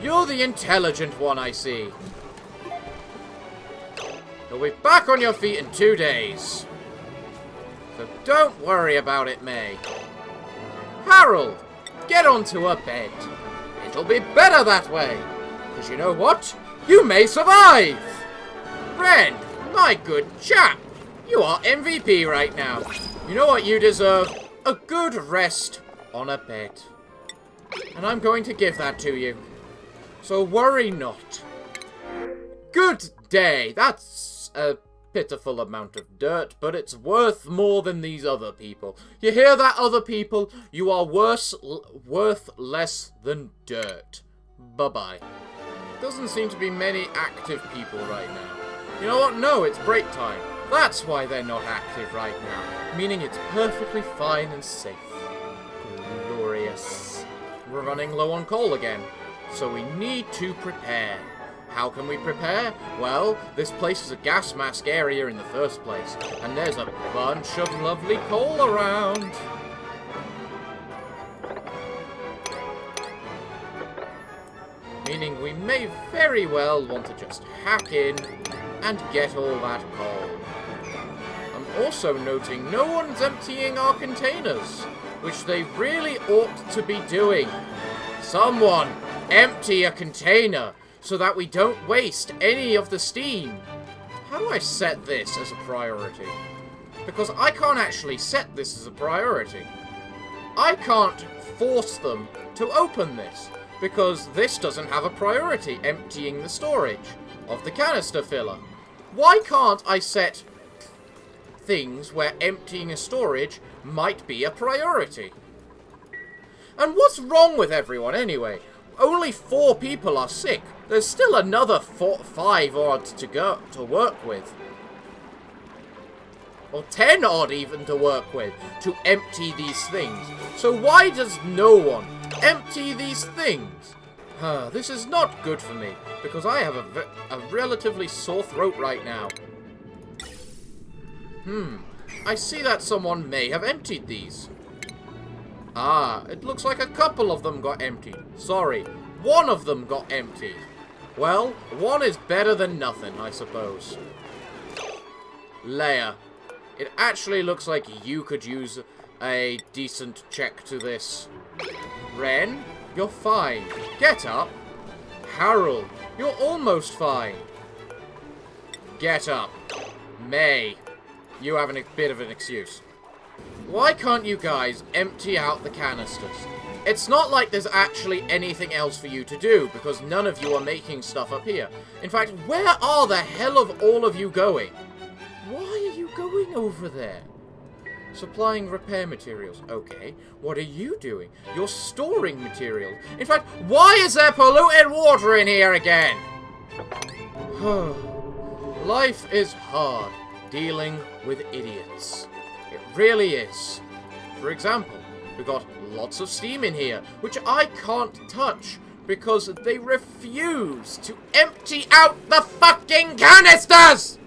You're the intelligent one, I see. You'll be back on your feet in 2 days. So don't worry about it, May. Harold, get onto a bed. It'll be better that way. Because you know what? You may survive. Ren, my good chap. You are MVP right now. You know what you deserve? A good rest on a bed. And I'm going to give that to you. So worry not. Good day. That's a pitiful amount of dirt, but it's worth more than these other people. You hear that, other people? You are worth less than dirt. Bye-bye. Doesn't seem to be many active people right now. You know what? No, it's break time. That's why they're not active right now. Meaning it's perfectly fine and safe. Glorious. We're running low on coal again. So we need to prepare. How can we prepare? Well, this place is a gas mask area in the first place. And there's a bunch of lovely coal around. Meaning we may very well want to just hack in and get all that coal. I'm also noting no one's emptying our containers, which they really ought to be doing. Someone empty a container so that we don't waste any of the steam. How do I set this as a priority? Because I can't actually set this as a priority. I can't force them to open this, because this doesn't have a priority, emptying the storage of the canister filler. Why can't I set things where emptying a storage might be a priority? And what's wrong with everyone anyway? Only 4 people are sick. There's still another 5 odd to go to work with. Or 10 odd even to work with to empty these things. So why does no one empty these things? This is not good for me, because I have a relatively sore throat right now. I see that someone may have emptied these. It looks like a couple of them got emptied. Sorry, one of them got emptied. Well, one is better than nothing, I suppose. Leia, it actually looks like you could use a decent check to this. Ren, you're fine. Get up. Harold, you're almost fine. Get up. May, you have a bit of an excuse. Why can't you guys empty out the canisters? It's not like there's actually anything else for you to do, because none of you are making stuff up here. In fact, where are the hell of all of you going? Why are you going over there? Supplying repair materials. Okay, what are you doing? You're storing materials. In fact, why is there polluted water in here again? Life is hard dealing with idiots. It really is. For example, we've got lots of steam in here, which I can't touch because they refuse to empty out the fucking canisters!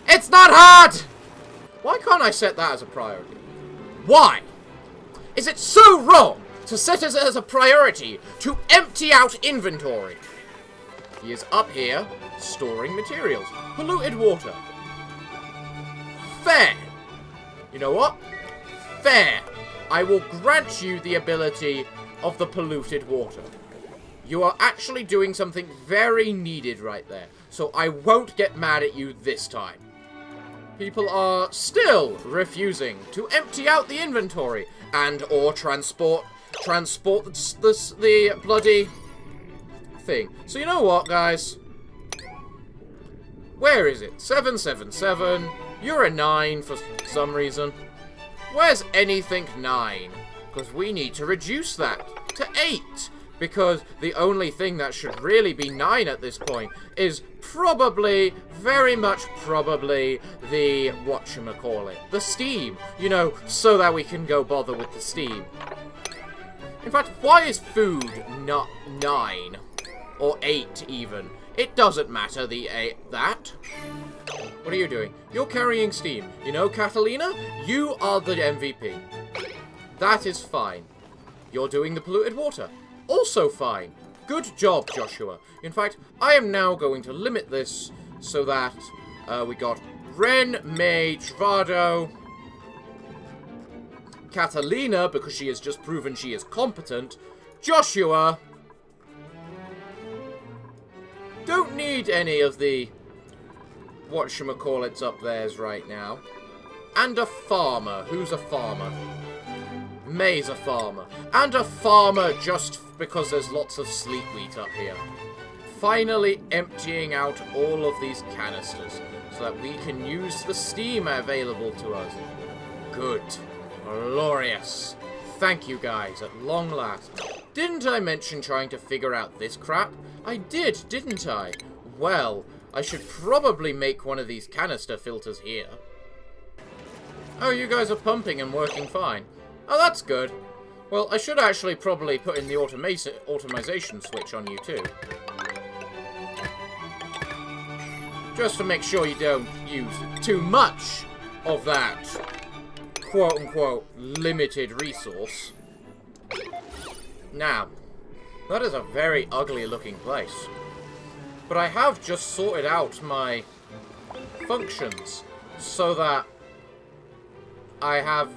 It's not hard! Why can't I set that as a priority? Why? Is it so wrong to set it as a priority to empty out inventory? He is up here storing materials. Polluted water. Fair. You know what? Fair. I will grant you the ability of the polluted water. You are actually doing something very needed right there, so I won't get mad at you this time. People are still refusing to empty out the inventory and or transport the bloody thing. So you know what, guys? Where is it? 777. You're a 9 for some reason. Where's anything 9? Because we need to reduce that to 8. Because the only thing that should really be 9 at this point is probably, very much probably, the whatchamacallit, the steam. You know, so that we can go bother with the steam. In fact, why is food not 9? Or 8, even? It doesn't matter, that. What are you doing? You're carrying steam. You know, Catalina, you are the MVP. That is fine. You're doing the polluted water. Also fine. Good job, Joshua. In fact, I am now going to limit this so that we got Ren, May, Travado, Catalina, because she has just proven she is competent. Joshua. Don't need any of the whatchamacallits up theirs right now. And a farmer. Who's a farmer? May's a farmer. And a farmer just because there's lots of sleep wheat up here. Finally emptying out all of these canisters so that we can use the steam available to us. Good. Glorious. Thank you guys, at long last. Didn't I mention trying to figure out this crap? I did, didn't I? Well, I should probably make one of these canister filters here. Oh, you guys are pumping and working fine. Oh, that's good. Well, I should actually probably put in the automation switch on you too. Just to make sure you don't use too much of that quote-unquote limited resource. Now, that is a very ugly looking place. But I have just sorted out my functions so that I have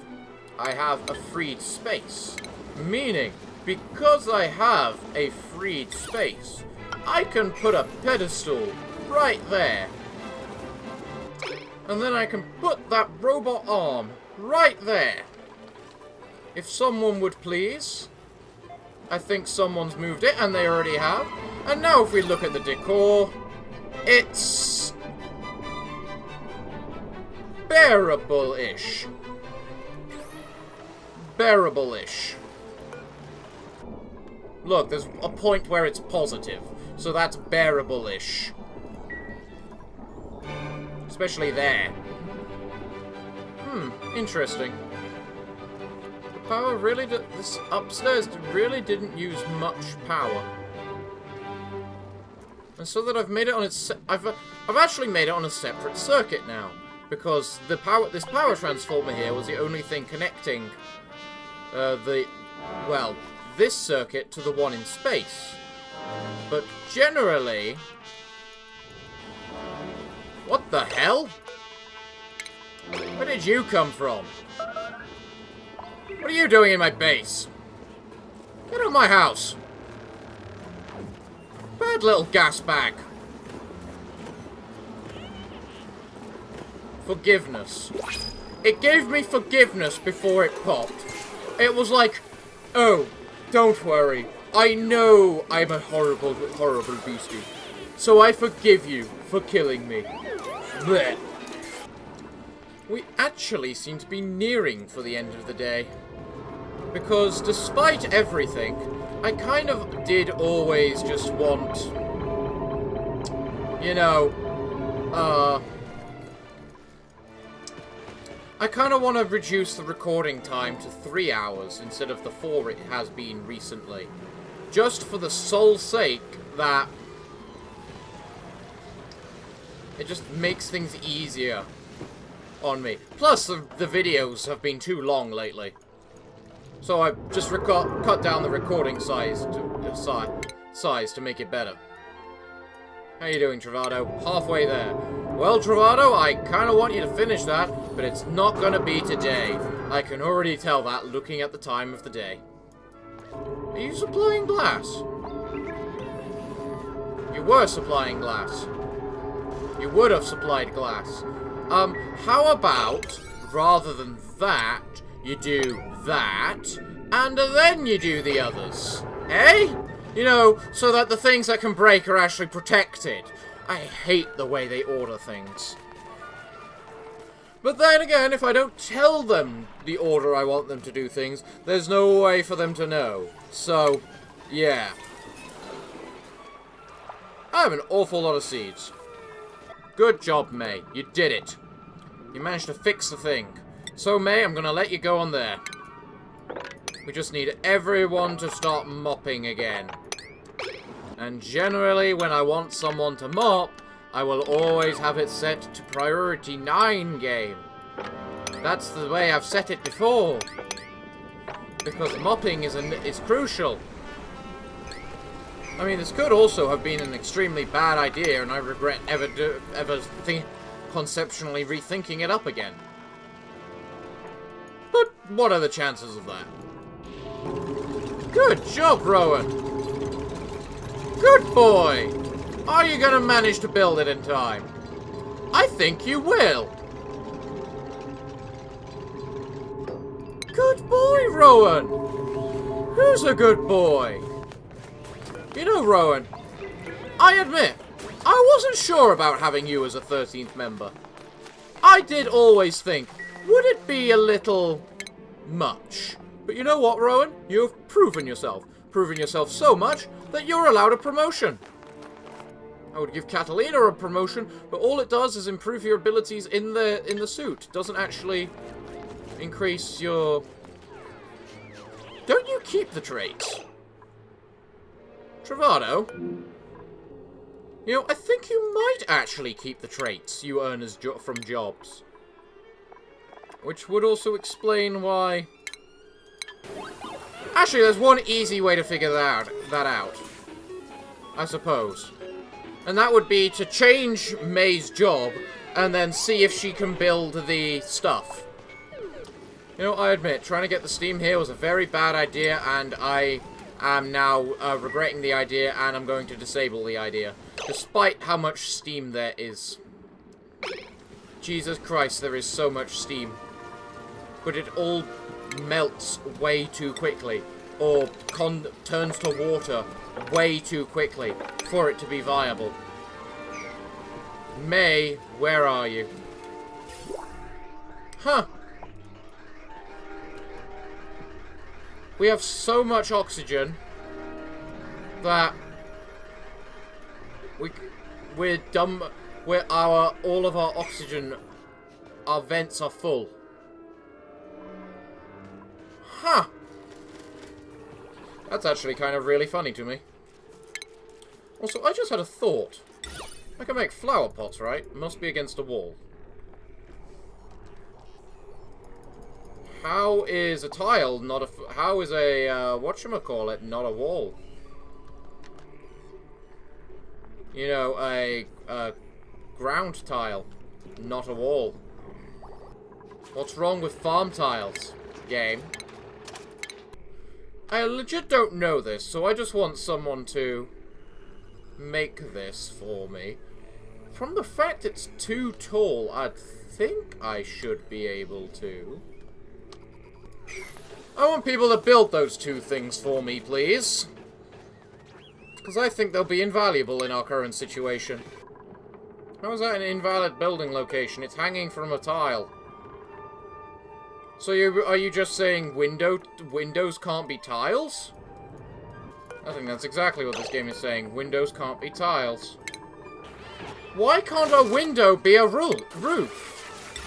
a freed space. Meaning, because I have a freed space, I can put a pedestal right there. And then I can put that robot arm right there. If someone would please. I think someone's moved it, and they already have. And now if we look at the decor, it's bearable-ish. Bearable-ish. Look, there's a point where it's positive, so that's bearable-ish. Especially there. Interesting. The power really this upstairs really didn't use much power. And so that I've made it on its I've actually made it on a separate circuit now, because this power transformer here was the only thing connecting this circuit to the one in space. But generally, what the hell? Where did you come from? What are you doing in my base? Get out of my house. Bad little gas bag. Forgiveness. It gave me forgiveness before it popped. It was like, oh, don't worry. I know I'm a horrible, horrible beastie. So I forgive you for killing me. Blech. We actually seem to be nearing for the end of the day. Because despite everything, I kind of did always just want, you know, I kind of want to reduce the recording time to 3 hours instead of the 4 it has been recently. Just for the sole sake that it just makes things easier on me. Plus, the videos have been too long lately. So I just cut down the recording size to make it better. How you doing, Travado? Halfway there. Well, Travado, I kind of want you to finish that, but it's not going to be today. I can already tell that looking at the time of the day. Are you supplying glass? You were supplying glass. You would have supplied glass. How about, rather than that, you do that, and then you do the others? Eh? You know, so that the things that can break are actually protected. I hate the way they order things. But then again, if I don't tell them the order I want them to do things, there's no way for them to know. So, Yeah. I have an awful lot of seeds. Good job, May. You did it. You managed to fix the thing. So, May, I'm going to let you go on there. We just need everyone to start mopping again. And generally, when I want someone to mop, I will always have it set to priority 9 game. That's the way I've set it before. Because mopping is crucial. I mean, this could also have been an extremely bad idea, and I regret ever conceptually rethinking it up again. But what are the chances of that? Good job, Rowan. Good boy. Are you going to manage to build it in time? I think you will. Good boy, Rowan. Who's a good boy? You know, Rowan, I admit, I wasn't sure about having you as a 13th member. I did always think, would it be a little much? But you know what, Rowan? You've proven yourself. Proven yourself so much that you're allowed a promotion. I would give Catalina a promotion, but all it does is improve your abilities in the suit. It doesn't actually increase your... Don't you keep the traits? Travado? You know, I think you might actually keep the traits you earn as from jobs. Which would also explain why... Actually, there's one easy way to figure that out. I suppose. And that would be to change May's job and then see if she can build the stuff. You know, I admit, trying to get the steam here was a very bad idea, and I am now regretting the idea, and I'm going to disable the idea. Despite how much steam there is. Jesus Christ, there is so much steam. But it all melts way too quickly. Or turns to water way too quickly for it to be viable. May, where are you? Huh. We have so much oxygen that we're dumb. All of our oxygen, our vents are full. Huh. That's actually kind of really funny to me. Also, I just had a thought. I can make flower pots, right? Must be against a wall. How is a tile not a... How is a, whatchamacallit, not a wall? You know, a ground tile, not a wall. What's wrong with farm tiles, game? I legit don't know this, so I just want someone to make this for me. From the fact it's too tall, I think I should be able to. I want people to build those two things for me, please. Because I think they'll be invaluable in our current situation. How is that an invalid building location? It's hanging from a tile. So are you just saying windows can't be tiles? I think that's exactly what this game is saying. Windows can't be tiles. Why can't a window be a roof?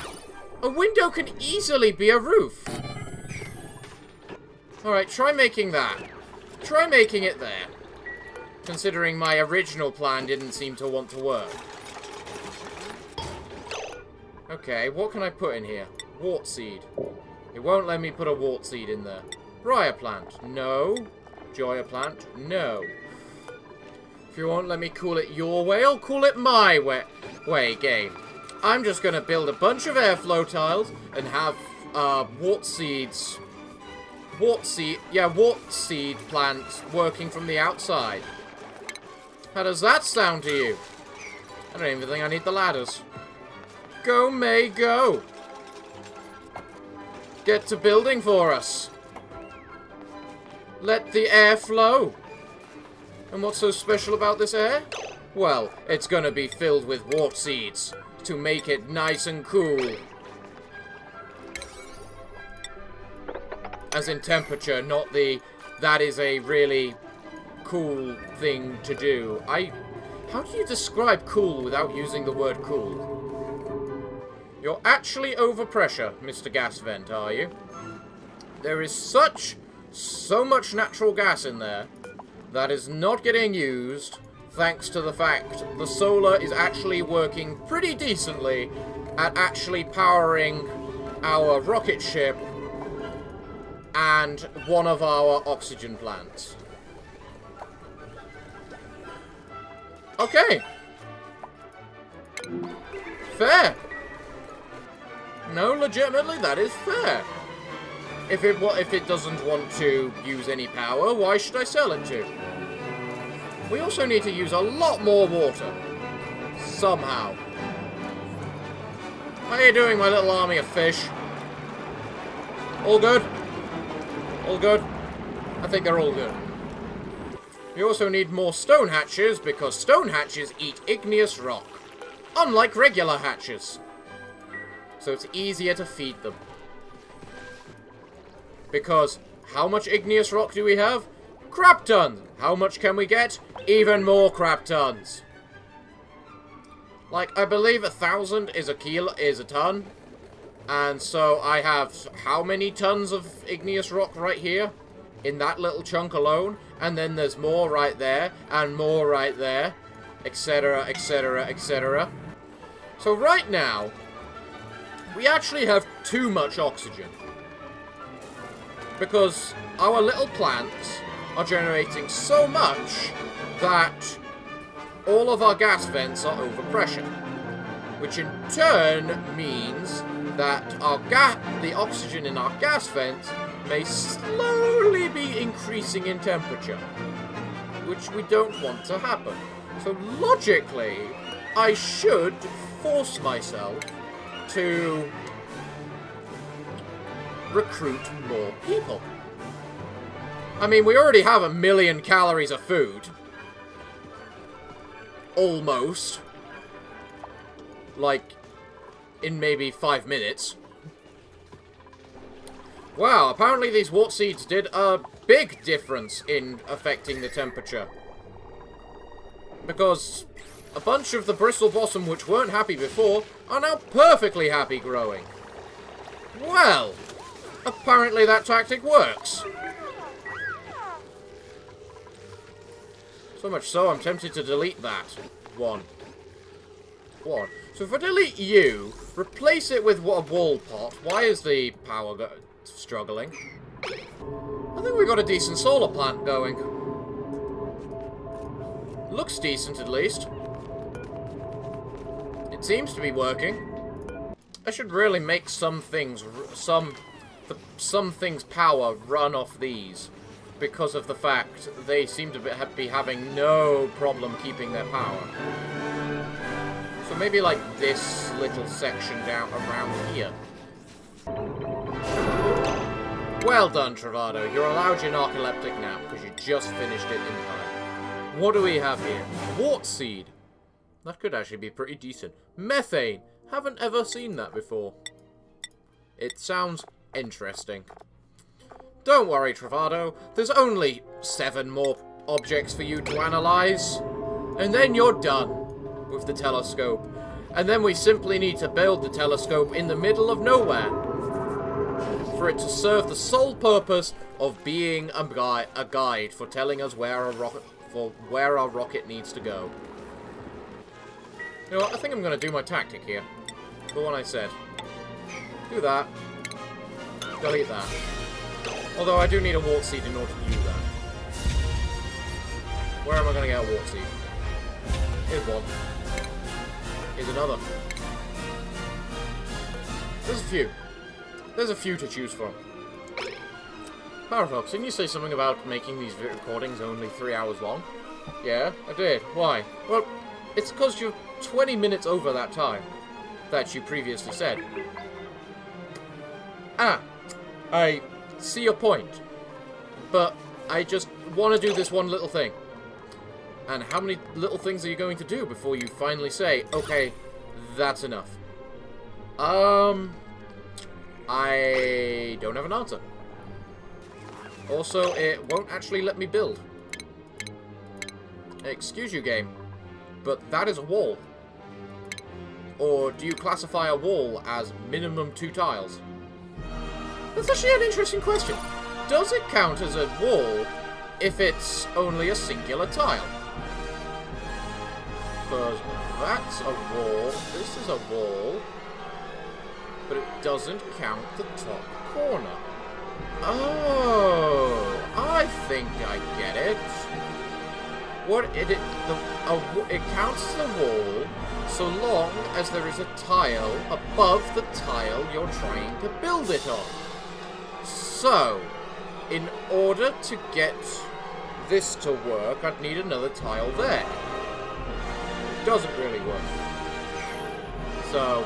A window can easily be a roof. Alright, try making that. Try making it there. Considering my original plan didn't seem to want to work. Okay, what can I put in here? Wart seed. It won't let me put a wart seed in there. Briar plant. No. Joya plant. No. If you won't let me call it your way, I'll call it my way, game. I'm just going to build a bunch of airflow tiles and have wart seed plants working from the outside. How does that sound to you? I don't even think I need the ladders. Go, May, go! Get to building for us. Let the air flow. And what's so special about this air? Well, it's gonna be filled with wart seeds to make it nice and cool. As in temperature, not the... That is a really cool thing to do. How do you describe cool without using the word cool? You're actually overpressure, Mr. Gas Vent, are you? There is so much natural gas in there that is not getting used, thanks to the fact the solar is actually working pretty decently at actually powering our rocket ship and one of our oxygen plants. Okay. Fair. No, legitimately, that is fair. If it doesn't want to use any power, why should I sell it to? We also need to use a lot more water. Somehow. How are you doing, my little army of fish? All good? All good? I think they're all good. We also need more stone hatches, because stone hatches eat igneous rock. Unlike regular hatches. So it's easier to feed them. Because how much igneous rock do we have? Crap tons. How much can we get? Even more crap tons. Like, I believe 1,000 is a ton. And so I have how many tons of igneous rock right here? In that little chunk alone. And then there's more right there. And more right there. Etc, etc, etc. So right now, we actually have too much oxygen. Because our little plants are generating so much that all of our gas vents are overpressure. Which in turn means that the oxygen in our gas vents may slowly be increasing in temperature. Which we don't want to happen. So logically, I should force myself to recruit more people. I mean, we already have 1 million calories of food. Almost. Like, in maybe 5 minutes. Wow, apparently these wart seeds did a big difference in affecting the temperature. Because a bunch of the bristle blossom which weren't happy before are now perfectly happy growing. Well, apparently that tactic works. So much so, I'm tempted to delete that. One. So if I delete you, replace it with a wall pot. Why is the power struggling? I think we got a decent solar plant going. Looks decent, at least. It seems to be working. I should really make some things power run off these, because of the fact they seem to be having no problem keeping their power. So maybe like this little section down around here. Well done, Travado. You're allowed your narcoleptic now, because you just finished it in time. What do we have here? Wart seed. That could actually be pretty decent. Methane. Haven't ever seen that before. It sounds interesting. Don't worry, Travado. There's only 7 more objects for you to analyze. And then you're done with the telescope. And then we simply need to build the telescope in the middle of nowhere. For it to serve the sole purpose of being a guide for telling us where our rocket needs to go. You know what? I think I'm going to do my tactic here. The one I said. Do that. Delete that. Although I do need a wart seed in order to do that. Where am I going to get a wart seed? Here's one. Here's another. There's a few. There's a few to choose from. Parafox, didn't you say something about making these recordings only 3 hours long? Yeah, I did. Why? Well, it's because you're 20 minutes over that time that you previously said. Ah, I see your point. But I just want to do this one little thing. And how many little things are you going to do before you finally say, okay, that's enough? I don't have an answer. Also, it won't actually let me build. Excuse you, game, but that is a wall. Or do you classify a wall as minimum 2 tiles? That's actually an interesting question. Does it count as a wall if it's only a singular tile? Because that's a wall, this is a wall, but it doesn't count the top corner. Oh, I think I get it. It counts as a wall so long as there is a tile above the tile you're trying to build it on. So, in order to get this to work, I'd need another tile there. Doesn't really work. So,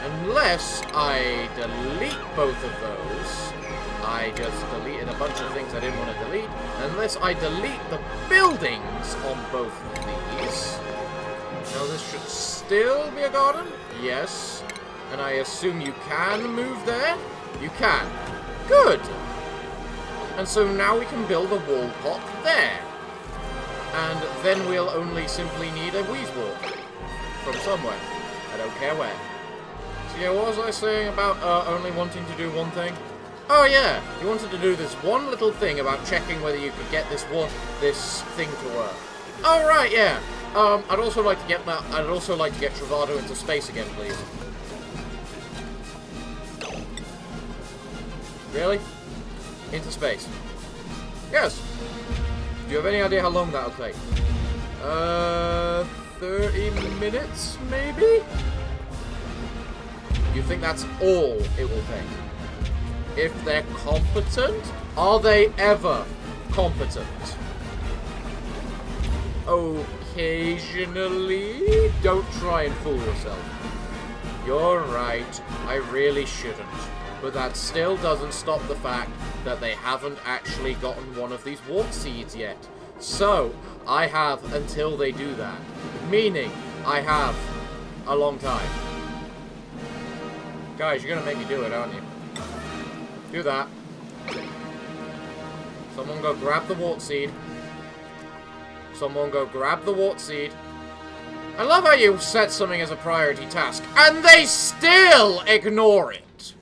unless I delete both of those, I just deleted a bunch of things I didn't want to delete. Unless I delete the buildings on both of these. Now this should still be a garden. Yes. And I assume you can move there? You can. Good. And so now we can build a wall pot there. And then we'll only simply need a wheeze wall. From somewhere. I don't care where. So yeah, what was I saying about only wanting to do one thing? Oh yeah, you wanted to do this one little thing about checking whether you could get this thing to work. Oh right, yeah. I'd also like to get Travado into space again, please. Really? Into space. Yes. Do you have any idea how long that'll take? 30 minutes, maybe? You think that's all it will take? If they're competent? Are they ever competent? Occasionally? Don't try and fool yourself. You're right, I really shouldn't. But that still doesn't stop the fact that they haven't actually gotten one of these wart seeds yet. So, I have until they do that. Meaning, I have a long time. Guys, you're gonna make me do it, aren't you? Do that. Someone go grab the wart seed. Someone go grab the wart seed. I love how you set something as a priority task, and they still ignore it.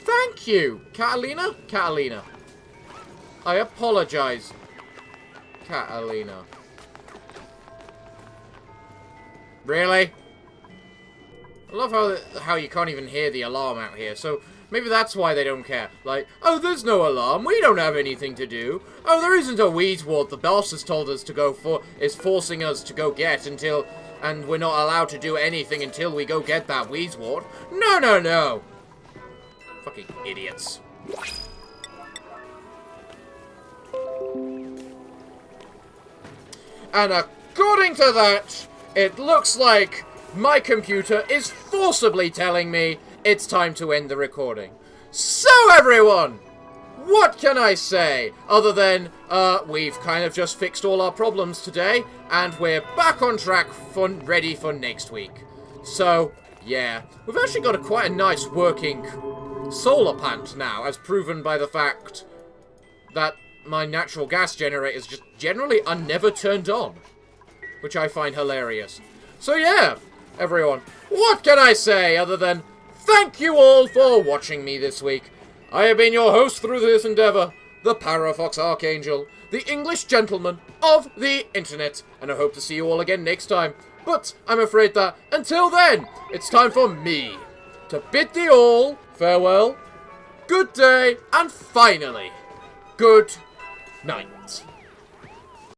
Thank you, Catalina? Catalina. I apologize, Catalina. Really? I love how you can't even hear the alarm out here, so maybe that's why they don't care. Like, oh, there's no alarm, we don't have anything to do. Oh, there isn't a weed wart the boss has told us to go for, is forcing us to go get until, and we're not allowed to do anything until we go get that weed wart. No, no, no. Fucking idiots. And according to that, it looks like my computer is forcibly telling me it's time to end the recording. So everyone, what can I say other than we've kind of just fixed all our problems today and we're back on track ready for next week. So yeah, we've actually got quite a nice working solar plant now, as proven by the fact that my natural gas generators just generally are never turned on, which I find hilarious. So yeah, everyone, what can I say other than thank you all for watching me this week. I have been your host through this endeavor, the Parafox Archangel, the English gentleman of the internet, and I hope to see you all again next time. But I'm afraid that, until then, it's time for me to bid thee all farewell, good day, and finally, good night.